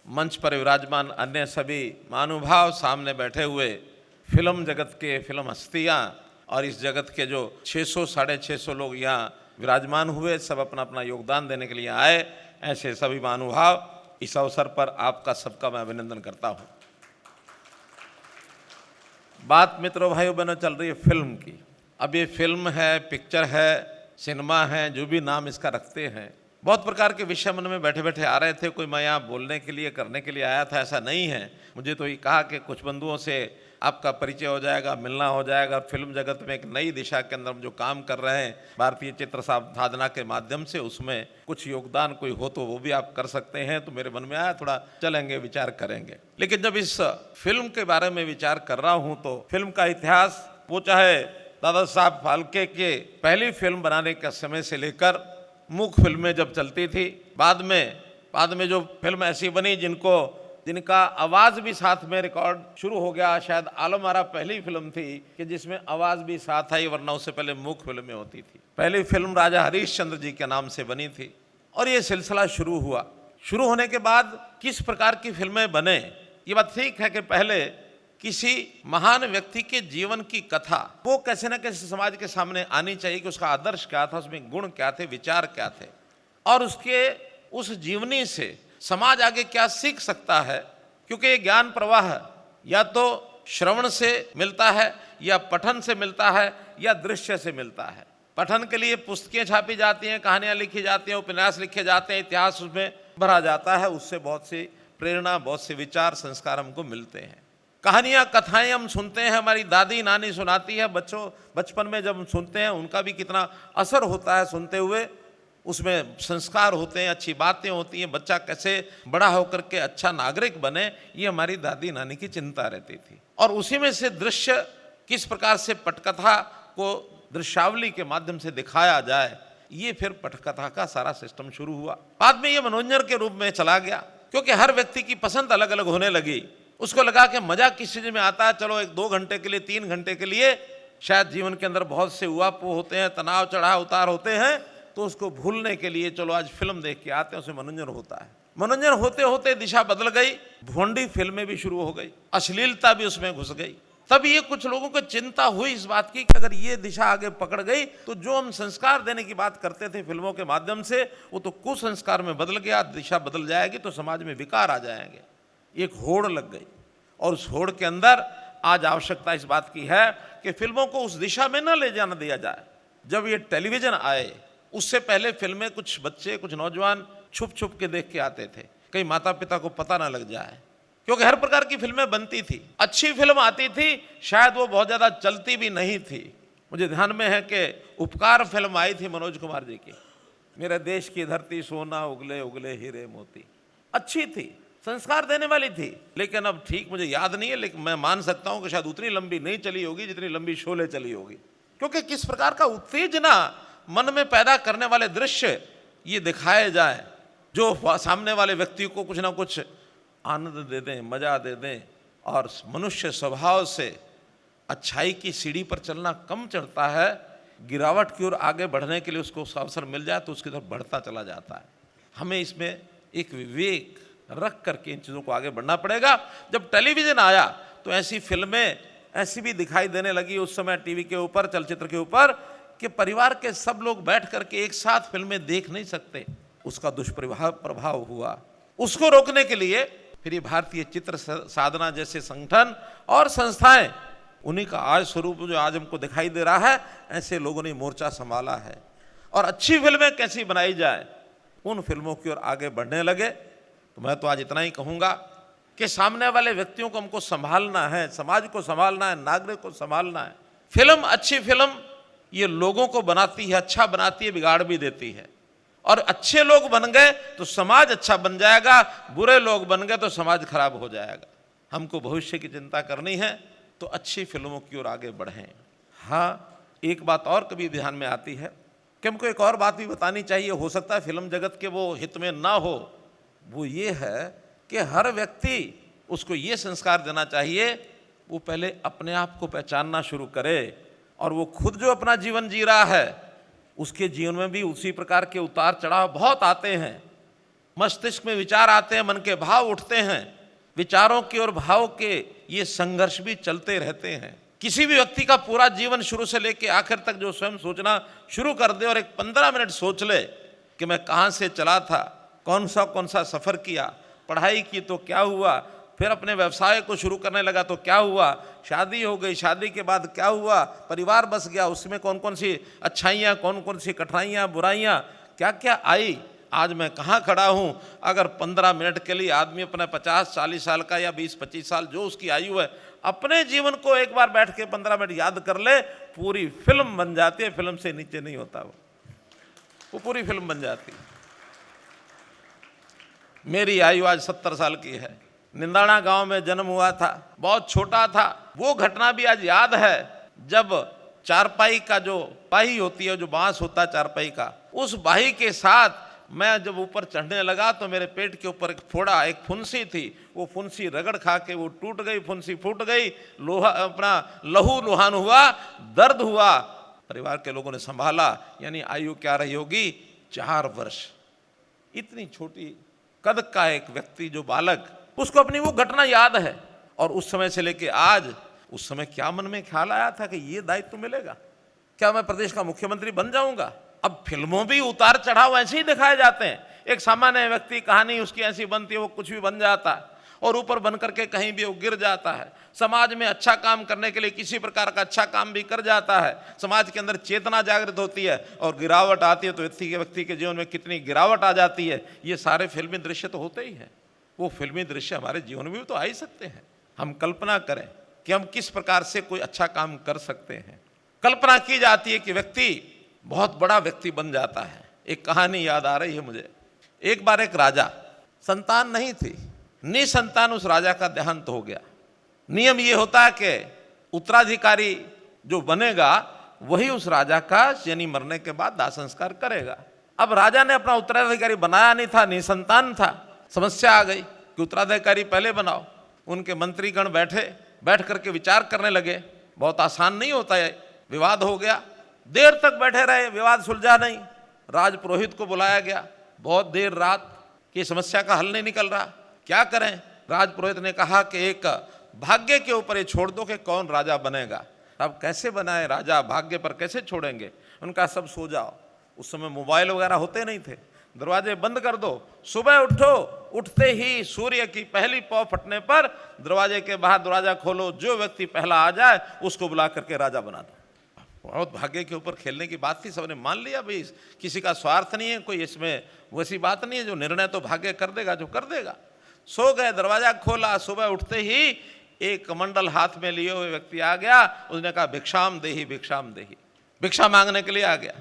मंच पर विराजमान अन्य सभी महानुभाव, सामने बैठे हुए फिल्म जगत के फिल्म हस्तियाँ और इस जगत के जो 600-650 लोग यहाँ विराजमान हुए, सब अपना अपना योगदान देने के लिए आए, ऐसे सभी महानुभाव, इस अवसर पर आपका सबका मैं अभिनंदन करता हूँ। बात मित्रों भाइयों बहनों चल रही है फिल्म की। अब ये फिल्म है, पिक्चर है, सिनेमा है, जो भी नाम इसका रखते हैं, बहुत प्रकार के विषय मन में बैठे बैठे आ रहे थे। कोई मैं यहाँ बोलने के लिए करने के लिए आया था, ऐसा नहीं है। मुझे तो ये कहा कि कुछ बंधुओं से आपका परिचय हो जाएगा, मिलना हो जाएगा। फिल्म जगत में एक नई दिशा के अंदर हम जो काम कर रहे हैं भारतीय चित्र साधना के माध्यम से, उसमें कुछ योगदान कोई हो तो वो भी आप कर सकते हैं। तो मेरे मन में आया थोड़ा चलेंगे, विचार करेंगे। लेकिन जब इस फिल्म के बारे में विचार कर रहा हूँ तो फिल्म का इतिहास, वो चाहे दादा साहब फाल्के के पहली फिल्म बनाने के समय से लेकर मूक फिल्में जब चलती थी, बाद में जो फिल्म ऐसी बनी जिनको जिनका आवाज भी साथ में रिकॉर्ड शुरू हो गया। शायद आलम आरा पहली फिल्म थी कि जिसमें आवाज भी साथ आई, वरना उससे पहले मूक फिल्में होती थी। पहली फिल्म राजा हरीशचंद्र जी के नाम से बनी थी और ये सिलसिला शुरू हुआ। शुरू होने के बाद किस प्रकार की फिल्में बने, ये बात ठीक है कि पहले किसी महान व्यक्ति के जीवन की कथा वो कैसे न कैसे समाज के सामने आनी चाहिए कि उसका आदर्श क्या था, उसमें गुण क्या थे, विचार क्या थे, और उसके उस जीवनी से समाज आगे क्या सीख सकता है। क्योंकि ये ज्ञान प्रवाह या तो श्रवण से मिलता है, या पठन से मिलता है, या दृश्य से मिलता है। पठन के लिए पुस्तकें छापी जाती हैं, कहानियाँ लिखी जाती हैं, उपन्यास लिखे जाते हैं, इतिहास उसमें भरा जाता है, उससे बहुत सी प्रेरणा, बहुत से विचार, संस्कार हमको मिलते हैं। कहानियाँ, कथाएं हम सुनते हैं, हमारी दादी नानी सुनाती है, बचपन में जब हम सुनते हैं उनका भी कितना असर होता है सुनते हुए, उसमें संस्कार होते हैं, अच्छी बातें होती हैं, बच्चा कैसे बड़ा होकर के अच्छा नागरिक बने, ये हमारी दादी नानी की चिंता रहती थी। और उसी में से दृश्य किस प्रकार से पटकथा को दृश्यावली के माध्यम से दिखाया जाए, ये फिर पटकथा का सारा सिस्टम शुरू हुआ। बाद में ये मनोरंजन के रूप में चला गया, क्योंकि हर व्यक्ति की पसंद अलग अलग होने लगी। उसको लगा कि मजा किस चीज में आता है, चलो 1-2 घंटे के लिए, 3 घंटे के लिए, शायद जीवन के अंदर बहुत से उहापोह होते हैं, तनाव चढ़ाव उतार होते हैं, तो उसको भूलने के लिए चलो आज फिल्म देख के आते हैं, उसमें मनोरंजन होता है। मनोरंजन होते होते दिशा बदल गई, भोंडी फिल्में भी शुरू हो गई, अश्लीलता भी उसमें घुस गई। तब ये कुछ लोगों को चिंता हुई इस बात की कि अगर ये दिशा आगे पकड़ गई तो जो हम संस्कार देने की बात करते थे फिल्मों के माध्यम से, वो तो कुसंस्कार में बदल गया, दिशा बदल जाएगी तो समाज में विकार आ जाएंगे। एक होड़ लग गई, और उस होड़ के अंदर आज आवश्यकता इस बात की है कि फिल्मों को उस दिशा में न ले जाना दिया जाए। जब ये टेलीविजन आए, उससे पहले फिल्में कुछ बच्चे, कुछ नौजवान छुप छुप के देख के आते थे, कहीं माता पिता को पता ना लग जाए, क्योंकि हर प्रकार की फिल्में बनती थी। अच्छी फिल्म आती थी, शायद वो बहुत ज़्यादा चलती भी नहीं थी। मुझे ध्यान में है कि उपकार फिल्म आई थी मनोज कुमार जी की, मेरे देश की धरती सोना उगले उगले हीरे मोती, अच्छी थी, संस्कार देने वाली थी। लेकिन अब ठीक मुझे याद नहीं है, लेकिन मैं मान सकता हूँ कि शायद उतनी लंबी नहीं चली होगी जितनी लंबी शोले चली होगी, क्योंकि किस प्रकार का उत्तेजना मन में पैदा करने वाले दृश्य ये दिखाए जाए जो सामने वाले व्यक्ति को कुछ ना कुछ आनंद दे दें, मजा दे दें, और मनुष्य स्वभाव से अच्छाई की सीढ़ी पर चलना कम चढ़ता है, गिरावट की ओर आगे बढ़ने के लिए उसको अवसर मिल जाए तो उसकी तरफ बढ़ता चला जाता है। हमें इसमें एक विवेक रख करके इन चीज़ों को आगे बढ़ना पड़ेगा। जब टेलीविज़न आया तो ऐसी फिल्में ऐसी भी दिखाई देने लगी उस समय टीवी के ऊपर, चलचित्र के ऊपर, कि परिवार के सब लोग बैठ करके एक साथ फिल्में देख नहीं सकते। उसका दुष्प्रभाव हुआ। उसको रोकने के लिए फिर ये भारतीय चित्र साधना जैसे संगठन और संस्थाएं, उन्हीं का आज स्वरूप जो आज हमको दिखाई दे रहा है, ऐसे लोगों ने मोर्चा संभाला है और अच्छी फिल्में कैसी बनाई जाए उन फिल्मों की ओर आगे बढ़ने लगे। तो मैं तो आज इतना ही कहूँगा कि सामने वाले व्यक्तियों को हमको संभालना है, समाज को संभालना है, नागरिक को संभालना है। फिल्म, अच्छी फिल्म ये लोगों को बनाती है, अच्छा बनाती है, बिगाड़ भी देती है। और अच्छे लोग बन गए तो समाज अच्छा बन जाएगा, बुरे लोग बन गए तो समाज खराब हो जाएगा। हमको भविष्य की चिंता करनी है तो अच्छी फिल्मों की ओर आगे बढ़ें। हाँ, एक बात और कभी ध्यान में आती है कि हमको एक और बात भी बतानी चाहिए, हो सकता है फिल्म जगत के वो हित में ना हो, वो ये है कि हर व्यक्ति उसको ये संस्कार देना चाहिए, वो पहले अपने आप को पहचानना शुरू करे, और वो खुद जो अपना जीवन जी रहा है उसके जीवन में भी उसी प्रकार के उतार चढ़ाव बहुत आते हैं। मस्तिष्क में विचार आते हैं, मन के भाव उठते हैं, विचारों के और भाव के ये संघर्ष भी चलते रहते हैं। किसी भी व्यक्ति का पूरा जीवन शुरू से लेकर आखिर तक जो स्वयं सोचना शुरू कर दे और एक 15 मिनट सोच ले कि मैं कहाँ से चला था, कौन सा सफ़र किया, पढ़ाई की तो क्या हुआ, फिर अपने व्यवसाय को शुरू करने लगा तो क्या हुआ, शादी हो गई, शादी के बाद क्या हुआ, परिवार बस गया, उसमें कौन कौन सी अच्छाइयाँ, कौन कौन सी कठिनाइयाँ, बुराइयाँ क्या क्या आई, आज मैं कहाँ खड़ा हूँ। अगर 15 मिनट के लिए आदमी अपना 50-40 साल का या 20-25 साल जो उसकी आयु है, अपने जीवन को एक बार बैठ के 15 मिनट याद कर ले, पूरी फिल्म बन जाती है। फिल्म से नीचे नहीं होता वो पूरी फिल्म बन जाती है। मेरी आयु आज 70 साल की है। निंदाना गांव में जन्म हुआ था, बहुत छोटा था। वो घटना भी आज याद है जब चारपाई का जो पाही होती है, जो बांस होता है चारपाई का, उस बाही के साथ मैं जब ऊपर चढ़ने लगा तो मेरे पेट के ऊपर एक फोड़ा, एक फुंसी थी, वो फुंसी रगड़ खा के वो टूट गई, फुंसी फूट गई, लोहा अपना लहू लुहान हुआ, दर्द हुआ। परिवार के लोगों ने संभाला। यानी आयु क्या रही होगी? 4 वर्ष। इतनी छोटी कद का एक व्यक्ति, जो बालक, उसको अपनी वो घटना याद है। और उस समय से लेके आज, उस समय क्या मन में ख्याल आया था कि ये दायित्व मिलेगा, क्या मैं प्रदेश का मुख्यमंत्री बन जाऊंगा? अब फिल्मों भी उतार चढ़ाव ऐसे ही दिखाए जाते हैं। एक सामान्य व्यक्ति, कहानी उसकी ऐसी बनती है, वो कुछ भी बन जाता है और ऊपर बन करके कहीं भी वो गिर जाता है। समाज में अच्छा काम करने के लिए किसी प्रकार का अच्छा काम भी कर जाता है, समाज के अंदर चेतना जागृत होती है और गिरावट आती है तो व्यक्ति के जीवन में कितनी गिरावट आ जाती है। ये सारे फिल्मी दृश्य तो होते ही हैं। वो फिल्मी दृश्य हमारे जीवन में भी तो आ ही सकते हैं। हम कल्पना करें कि हम किस प्रकार से कोई अच्छा काम कर सकते हैं। कल्पना की जाती है कि व्यक्ति बहुत बड़ा व्यक्ति बन जाता है। एक कहानी याद आ रही है मुझे। एक बार एक राजा, संतान नहीं थी, निसंतान उस राजा का देहांत हो गया। नियम ये होता है कि उत्तराधिकारी जो बनेगा वही उस राजा का यानी मरने के बाद दाह संस्कार करेगा। अब राजा ने अपना उत्तराधिकारी बनाया नहीं था, निसंतान था। समस्या आ गई कि उत्तराधिकारी पहले बनाओ। उनके मंत्रीगण बैठ करके विचार करने लगे। बहुत आसान नहीं होता है। विवाद हो गया, देर तक बैठे रहे, विवाद सुलझा नहीं। राजपुरोहित को बुलाया गया, बहुत देर रात की समस्या का हल नहीं निकल रहा, क्या करें? राजपुरोहित ने कहा कि एक भाग्य के ऊपर ये छोड़ दो कि कौन राजा बनेगा। अब कैसे बनाए राजा, भाग्य पर कैसे छोड़ेंगे? उनका सब सो जाओ। उस समय मोबाइल वगैरह होते नहीं थे। दरवाजे बंद कर दो, सुबह उठो, उठते ही सूर्य की पहली पौ फटने पर दरवाजे के बाहर दरवाजा खोलो, जो व्यक्ति पहला आ जाए उसको बुला करके राजा बना दो। बहुत भाग्य के ऊपर खेलने की बात थी। सबने मान लिया भाई किसी का स्वार्थ नहीं है, कोई इसमें वैसी बात नहीं है, जो निर्णय तो भाग्य कर देगा, जो कर देगा। सो गए, दरवाजा खोला, सुबह उठते ही एक कमंडल हाथ में लिए हुए व्यक्ति आ गया। उसने कहा भिक्षाम देही, भिक्षाम देही। भिक्षा मांगने के लिए आ गया।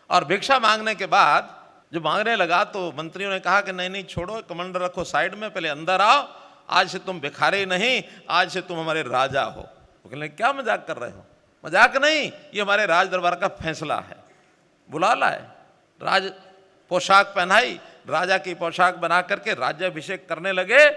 और भिक्षा मांगने के बाद जो मांगने लगा तो मंत्रियों ने कहा कि नहीं नहीं छोड़ो, कमंडल रखो साइड में, पहले अंदर आओ, आज से तुम भिखारी नहीं, आज से तुम हमारे राजा हो। वो कहने क्या मजाक कर रहे हो? मजाक नहीं, ये हमारे राज दरबार का फैसला है। बुला लाए, राज पोशाक पहनाई, राजा की पोशाक बना करके राज्याभिषेक करने लगे।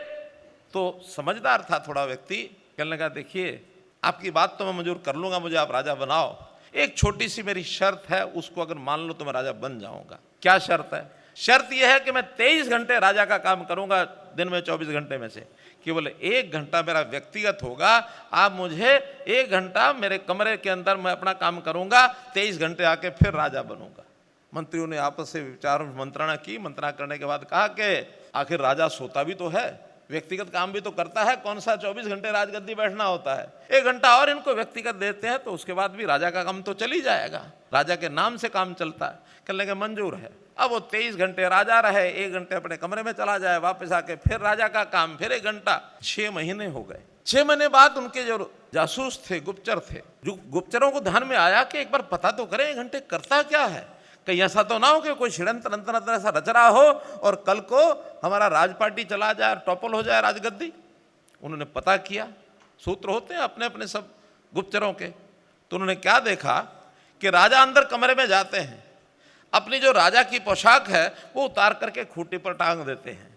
तो समझदार था थोड़ा व्यक्ति, कहने लगा देखिए आपकी बात तो मैं मंजूर कर लूंगा, मुझे आप राजा बनाओ, एक छोटी सी मेरी शर्त है, उसको अगर मान लो तो मैं राजा बन जाऊंगा। क्या शर्त है? शर्त यह है कि मैं 23 घंटे राजा का काम करूंगा, दिन में 24 घंटे में से केवल 1 घंटा मेरा व्यक्तिगत होगा। आप मुझे 1 घंटा मेरे कमरे के अंदर मैं अपना काम करूंगा, 23 घंटे आके फिर राजा बनूंगा। मंत्रियों ने आपस से विचार मंत्रणा की। मंत्रणा करने के बाद कहा कि आखिर राजा सोता भी तो है, व्यक्तिगत काम भी तो करता है, कौन सा 24 घंटे राजगद्दी बैठना होता है। 1 घंटा और इनको व्यक्तिगत देते हैं तो उसके बाद भी राजा का काम तो चल ही जाएगा, राजा के नाम से काम चलता है। कहने लगे मंजूर है। अब वो 23 घंटे राजा रहे, 1 घंटे अपने कमरे में चला जाए, वापस आके फिर राजा का काम, फिर 1 घंटा। 6 महीने हो गए। 6 महीने बाद उनके जो जासूस थे, गुप्तचर थे, जो गुप्तचरों को ध्यान में आया कि एक बार पता तो करें 1 घंटे करता क्या है, कहीं ऐसा तो ना हो कि कोई षड्यंत्र ऐसा रच रहा हो और कल को हमारा राजपाटी चला जाए, टॉपल हो जाए राजगद्दी। उन्होंने पता किया, सूत्र होते हैं अपने अपने सब गुप्तचरों के। तो उन्होंने क्या देखा कि राजा अंदर कमरे में जाते हैं, अपनी जो राजा की पोशाक है वो उतार करके खूंटी पर टांग देते हैं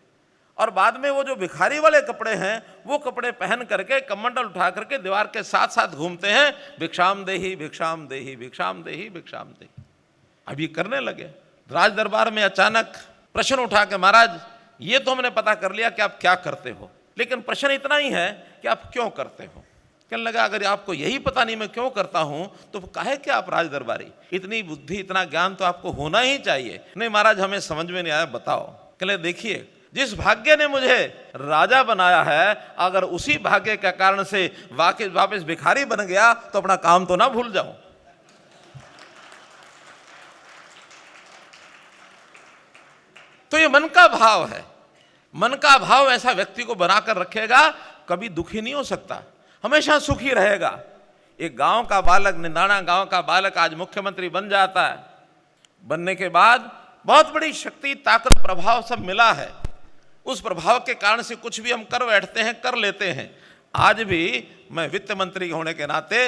और बाद में वो जो भिखारी वाले कपड़े हैं वो कपड़े पहन करके कमंडल उठा करके दीवार के साथ साथ घूमते हैं, भिक्षाम देही, भिक्षाम देही, भिक्षाम देही, भिक्षाम देही। अब ये करने लगे। राज दरबार में अचानक प्रश्न उठा के महाराज ये तो हमने पता कर लिया कि आप क्या करते हो, लेकिन प्रश्न इतना ही है कि आप क्यों करते हो। कहने लगा अगर आपको यही पता नहीं मैं क्यों करता हूं तो काहे कि आप राज दरबारी, इतनी बुद्धि इतना ज्ञान तो आपको होना ही चाहिए। नहीं महाराज हमें समझ में नहीं आया, बताओ। कहले देखिए जिस भाग्य ने मुझे राजा बनाया है, अगर उसी भाग्य के कारण से वापस भिखारी बन गया तो अपना काम तो ना भूल जाऊं। तो ये मन का भाव है। मन का भाव ऐसा व्यक्ति को बनाकर रखेगा, कभी दुखी नहीं हो सकता, हमेशा सुखी रहेगा। एक गांव का बालक, निंदाना गांव का बालक आज मुख्यमंत्री बन जाता है। बनने के बाद बहुत बड़ी शक्ति, ताकत, प्रभाव सब मिला है। उस प्रभाव के कारण से कुछ भी हम कर बैठते हैं, कर लेते हैं। आज भी मैं वित्त मंत्री होने के नाते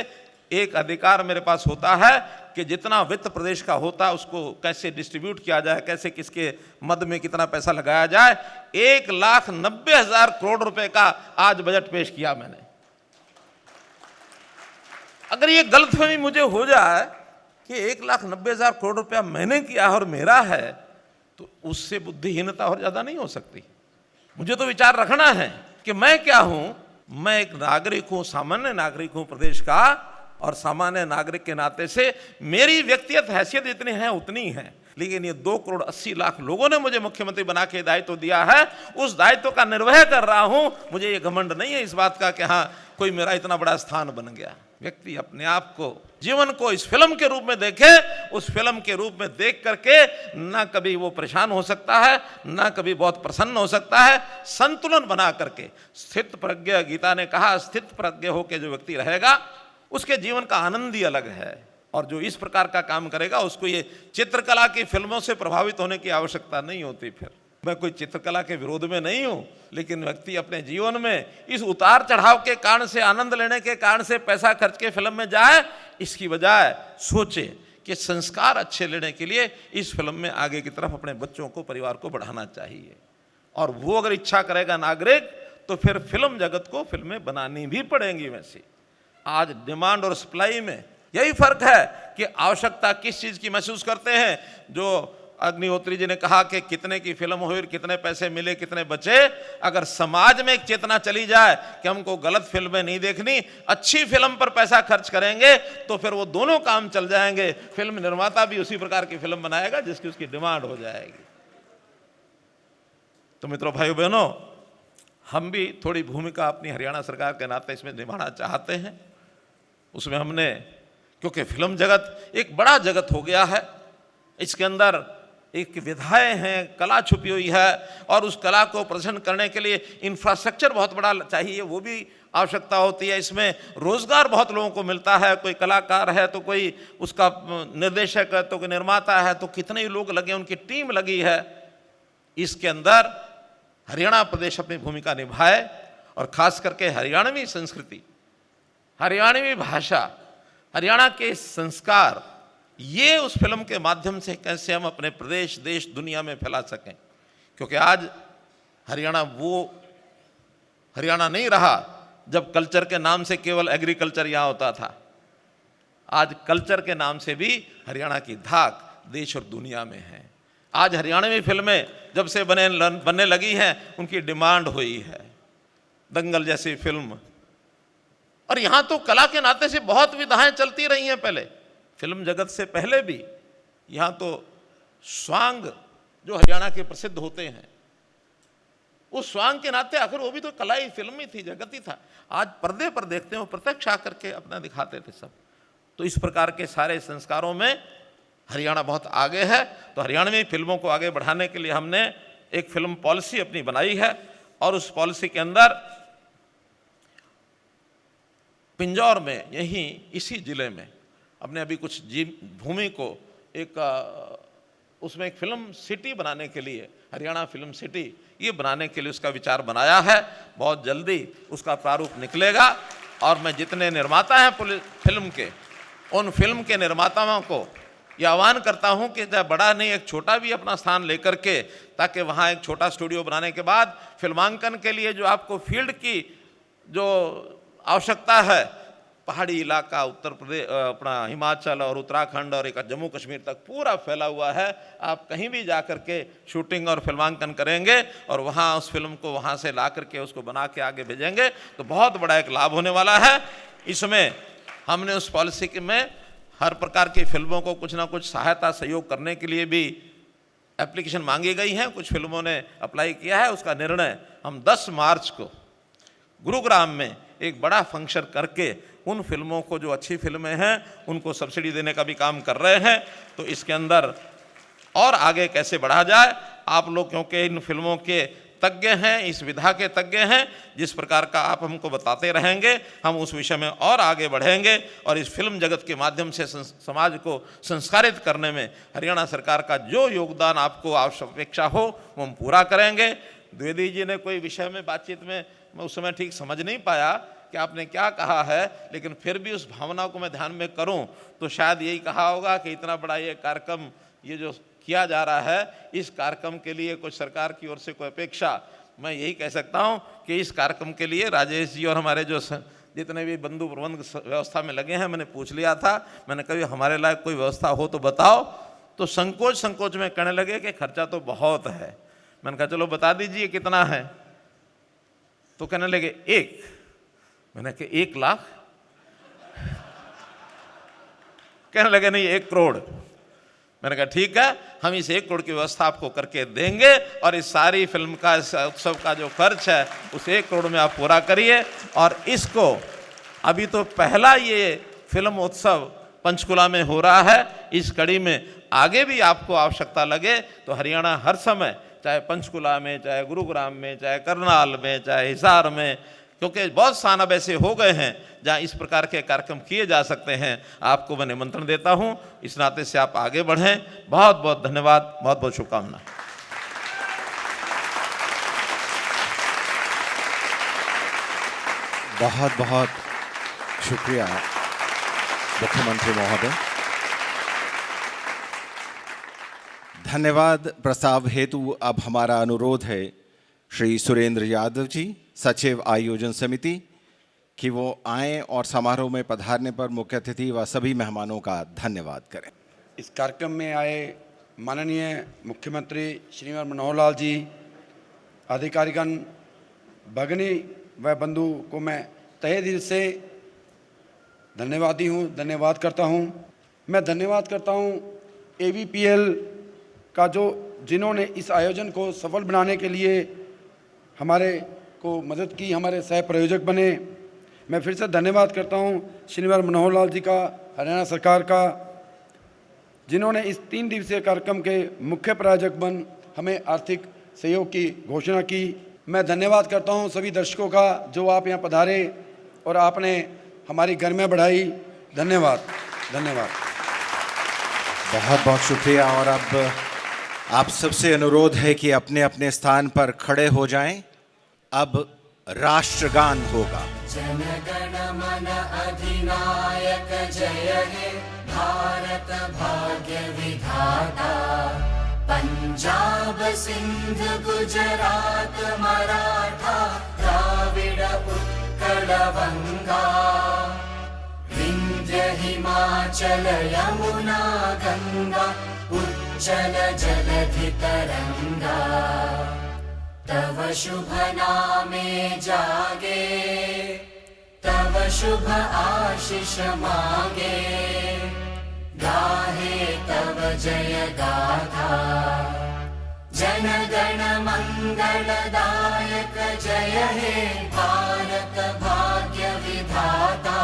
एक अधिकार मेरे पास होता है कि जितना वित्त प्रदेश का होता है उसको कैसे डिस्ट्रीब्यूट किया जाए, कैसे किसके मद में कितना पैसा लगाया जाए। 1,90,000 करोड़ रुपए का आज बजट पेश किया मैंने। अगर ये गलतफहमी मुझे हो जाए कि 1,90,000 करोड़ रुपया मैंने किया और मेरा है, तो उससे बुद्धिहीनता और ज्यादा नहीं हो सकती। मुझे तो विचार रखना है कि मैं क्या हूं। मैं एक नागरिक हूं, सामान्य नागरिक हूं प्रदेश का, और सामान्य नागरिक के नाते से मेरी व्यक्तिगत हैसियत जितनी है उतनी है। लेकिन ये 2,80,00,000 लोगों ने मुझे मुख्यमंत्री बना के दायित्व दिया है, उस दायित्व का निर्वह कर रहा हूं। मुझे ये घमंड नहीं है इस बात का कि हाँ कोई मेरा इतना बड़ा स्थान बन गया। व्यक्ति अपने आप को, जीवन को इस फिल्म के रूप में देखे, उस फिल्म के रूप में देख करके ना कभी वो परेशान हो सकता है, ना कभी बहुत प्रसन्न हो सकता है। संतुलन बना करके स्थित प्रज्ञ, गीता ने कहा स्थित प्रज्ञ होकर जो व्यक्ति रहेगा उसके जीवन का आनंद ही अलग है। और जो इस प्रकार का काम करेगा उसको ये चित्रकला की फिल्मों से प्रभावित होने की आवश्यकता नहीं होती। फिर मैं कोई चित्रकला के विरोध में नहीं हूं, लेकिन व्यक्ति अपने जीवन में इस उतार चढ़ाव के कारण से, आनंद लेने के कारण से पैसा खर्च के फिल्म में जाए, इसकी बजाय सोचे कि संस्कार अच्छे लेने के लिए इस फिल्म में आगे की तरफ अपने बच्चों को, परिवार को बढ़ाना चाहिए। और वो अगर इच्छा करेगा नागरिक, तो फिर फिल्म जगत को फिल्में बनानी भी पड़ेंगी। वैसे आज डिमांड और सप्लाई में यही फर्क है कि आवश्यकता किस चीज की महसूस करते हैं। जो अग्निहोत्री जी ने कहा कि कितने की फिल्म हुई, कितने पैसे मिले, कितने बचे। अगर समाज में एक चेतना चली जाए कि हमको गलत फिल्में नहीं देखनी, अच्छी फिल्म पर पैसा खर्च करेंगे, तो फिर वो दोनों काम चल जाएंगे। फिल्म निर्माता भी उसी प्रकार की फिल्म बनाएगा जिसकी उसकी डिमांड हो जाएगी। तो मित्रों, भाइयों बहनों, हम भी थोड़ी भूमिका अपनी हरियाणा सरकार के नाते इसमें निभाना चाहते हैं। उसमें हमने, क्योंकि फिल्म जगत एक बड़ा जगत हो गया है, इसके अंदर एक विधाएं हैं, कला छुपी हुई है, और उस कला को प्रदर्शन करने के लिए इंफ्रास्ट्रक्चर बहुत बड़ा चाहिए, वो भी आवश्यकता होती है। इसमें रोजगार बहुत लोगों को मिलता है, कोई कलाकार है तो कोई उसका निर्देशक है, तो कोई निर्माता है, तो कितने ही लोग लगे, उनकी टीम लगी है। इसके अंदर हरियाणा प्रदेश अपनी भूमिका निभाए, और खास करके हरियाणवी संस्कृति, हरियाणवी भाषा, हरियाणा के संस्कार, ये उस फिल्म के माध्यम से कैसे हम अपने प्रदेश, देश, दुनिया में फैला सकें। क्योंकि आज हरियाणा वो हरियाणा नहीं रहा जब कल्चर के नाम से केवल एग्रीकल्चर यहाँ होता था। आज कल्चर के नाम से भी हरियाणा की धाक देश और दुनिया में है। आज हरियाणवी फिल्में जब से बनने लगी हैं, उनकी डिमांड हुई है। दंगल जैसी फिल्म, और यहाँ तो कला के नाते से बहुत विधाएं चलती रही हैं। पहले फिल्म जगत से पहले भी यहाँ तो स्वांग जो हरियाणा के प्रसिद्ध होते हैं, उस स्वांग के नाते आखिर वो भी तो कला ही, फिल्म ही थी, जगत ही था। आज पर्दे पर देखते हैं, प्रत्यक्ष आकर के अपना दिखाते थे सब। तो इस प्रकार के सारे संस्कारों में हरियाणा बहुत आगे है। तो हरियाणवी फिल्मों को आगे बढ़ाने के लिए हमने एक फिल्म पॉलिसी अपनी बनाई है, और उस पॉलिसी के अंदर पिंजौर में, यहीं इसी जिले में, अपने अभी कुछ भूमि को एक उसमें एक फिल्म सिटी बनाने के लिए, हरियाणा फिल्म सिटी ये बनाने के लिए उसका विचार बनाया है। बहुत जल्दी उसका प्रारूप निकलेगा, और मैं जितने निर्माता हैं फिल्म के, उन फिल्म के निर्माताओं को ये आह्वान करता हूं कि चाहे बड़ा नहीं, एक छोटा भी अपना स्थान लेकर के, ताकि वहाँ एक छोटा स्टूडियो बनाने के बाद फिल्मांकन के लिए जो आपको फील्ड की जो आवश्यकता है, पहाड़ी इलाका, उत्तर प्रदेश, अपना हिमाचल और उत्तराखंड और एक जम्मू कश्मीर तक पूरा फैला हुआ है। आप कहीं भी जा कर के शूटिंग और फिल्मांकन करेंगे, और वहाँ उस फिल्म को वहाँ से ला करके उसको बना के आगे भेजेंगे, तो बहुत बड़ा एक लाभ होने वाला है। इसमें हमने उस पॉलिसी में हर प्रकार की फिल्मों को कुछ ना कुछ सहायता, सहयोग करने के लिए भी एप्लीकेशन मांगी गई हैं। कुछ फिल्मों ने अप्लाई किया है। उसका निर्णय हम 10 मार्च को गुरुग्राम में एक बड़ा फंक्शन करके उन फिल्मों को, जो अच्छी फिल्में हैं, उनको सब्सिडी देने का भी काम कर रहे हैं। तो इसके अंदर और आगे कैसे बढ़ा जाए, आप लोग क्योंकि इन फिल्मों के तज्ञ हैं, इस विधा के तज्ञ हैं, जिस प्रकार का आप हमको बताते रहेंगे, हम उस विषय में और आगे बढ़ेंगे। और इस फिल्म जगत के माध्यम से समाज को संस्कारित करने में हरियाणा सरकार का जो योगदान आपको अपेक्षा हो, वो हम पूरा करेंगे। द्विवेदी जी ने कोई विषय में बातचीत में, मैं उस समय ठीक समझ नहीं पाया कि आपने क्या कहा है, लेकिन फिर भी उस भावना को मैं ध्यान में करूं तो शायद यही कहा होगा कि इतना बड़ा ये कार्यक्रम ये जो किया जा रहा है, इस कार्यक्रम के लिए कुछ सरकार की ओर से कोई अपेक्षा, मैं यही कह सकता हूं कि इस कार्यक्रम के लिए राजेश जी और हमारे जो जितने भी बंधु प्रबंध व्यवस्था में लगे हैं, मैंने पूछ लिया था, मैंने कभी हमारे लायक कोई व्यवस्था हो तो बताओ। तो संकोच में कहने लगे कि खर्चा तो बहुत है। मैंने कहा चलो बता दीजिए कितना है। तो कहने लगे 1। मैंने कहा 1 लाख? कहने लगे नहीं 1 करोड़। मैंने कहा ठीक है, हम इस 1 करोड़ की व्यवस्था आपको करके देंगे और इस सारी फिल्म का, इस उत्सव का जो खर्च है उस 1 करोड़ में आप पूरा करिए। और इसको अभी तो पहला ये फिल्म उत्सव पंचकुला में हो रहा है, इस कड़ी में आगे भी आपको आवश्यकता लगे तो हरियाणा हर समय, चाहे पंचकुला में, चाहे गुरुग्राम में, चाहे करनाल में, चाहे हिसार में, क्योंकि बहुत स्थान अब ऐसे हो गए हैं जहाँ इस प्रकार के कार्यक्रम किए जा सकते हैं, आपको मैं निमंत्रण देता हूँ। इस नाते से आप आगे बढ़ें। बहुत बहुत धन्यवाद, बहुत बहुत शुभकामना। बहुत बहुत शुक्रिया मुख्यमंत्री महोदय। धन्यवाद। प्रस्ताव हेतु अब हमारा अनुरोध है श्री सुरेंद्र यादव जी, सचिव आयोजन समिति, कि वो आएं और समारोह में पधारने पर मुख्य अतिथि व सभी मेहमानों का धन्यवाद करें। इस कार्यक्रम में आए माननीय मुख्यमंत्री श्रीमान मनोहर लाल जी, अधिकारीगण, भगिनी व बंधु को मैं तहे दिल से धन्यवाद करता हूँ। मैं धन्यवाद करता हूँ AVPL का जिन्होंने इस आयोजन को सफल बनाने के लिए हमारे को मदद की, हमारे सह प्रायोजक बने। मैं फिर से धन्यवाद करता हूँ श्रीमान मनोहर लाल जी का, हरियाणा सरकार का, जिन्होंने इस 3 दिवसीय कार्यक्रम के मुख्य प्रायोजक बन हमें आर्थिक सहयोग की घोषणा की। मैं धन्यवाद करता हूँ सभी दर्शकों का जो आप यहाँ पधारे और आपने हमारी घर में बढ़ाई। धन्यवाद। बहुत बहुत शुक्रिया। और अब आप सबसे अनुरोध है कि अपने अपने स्थान पर खड़े हो जाएं। अब राष्ट्रगान होगा। जनगण मन अधिनायक जय हे भारत भाग्य विधाता, पंजाब सिंध गुजरात मराठा द्राविड़ उत्कल बंगा, विंध्य हिमाचल यमुना गंगा उच्चल जलधि तरंगा, तव शुभ नामे जागे, तव शुभ आशीष मांगे, गाहे तव जय गाथा, जन गण मंगलदायक जय हे भारत भाग्य विधाता।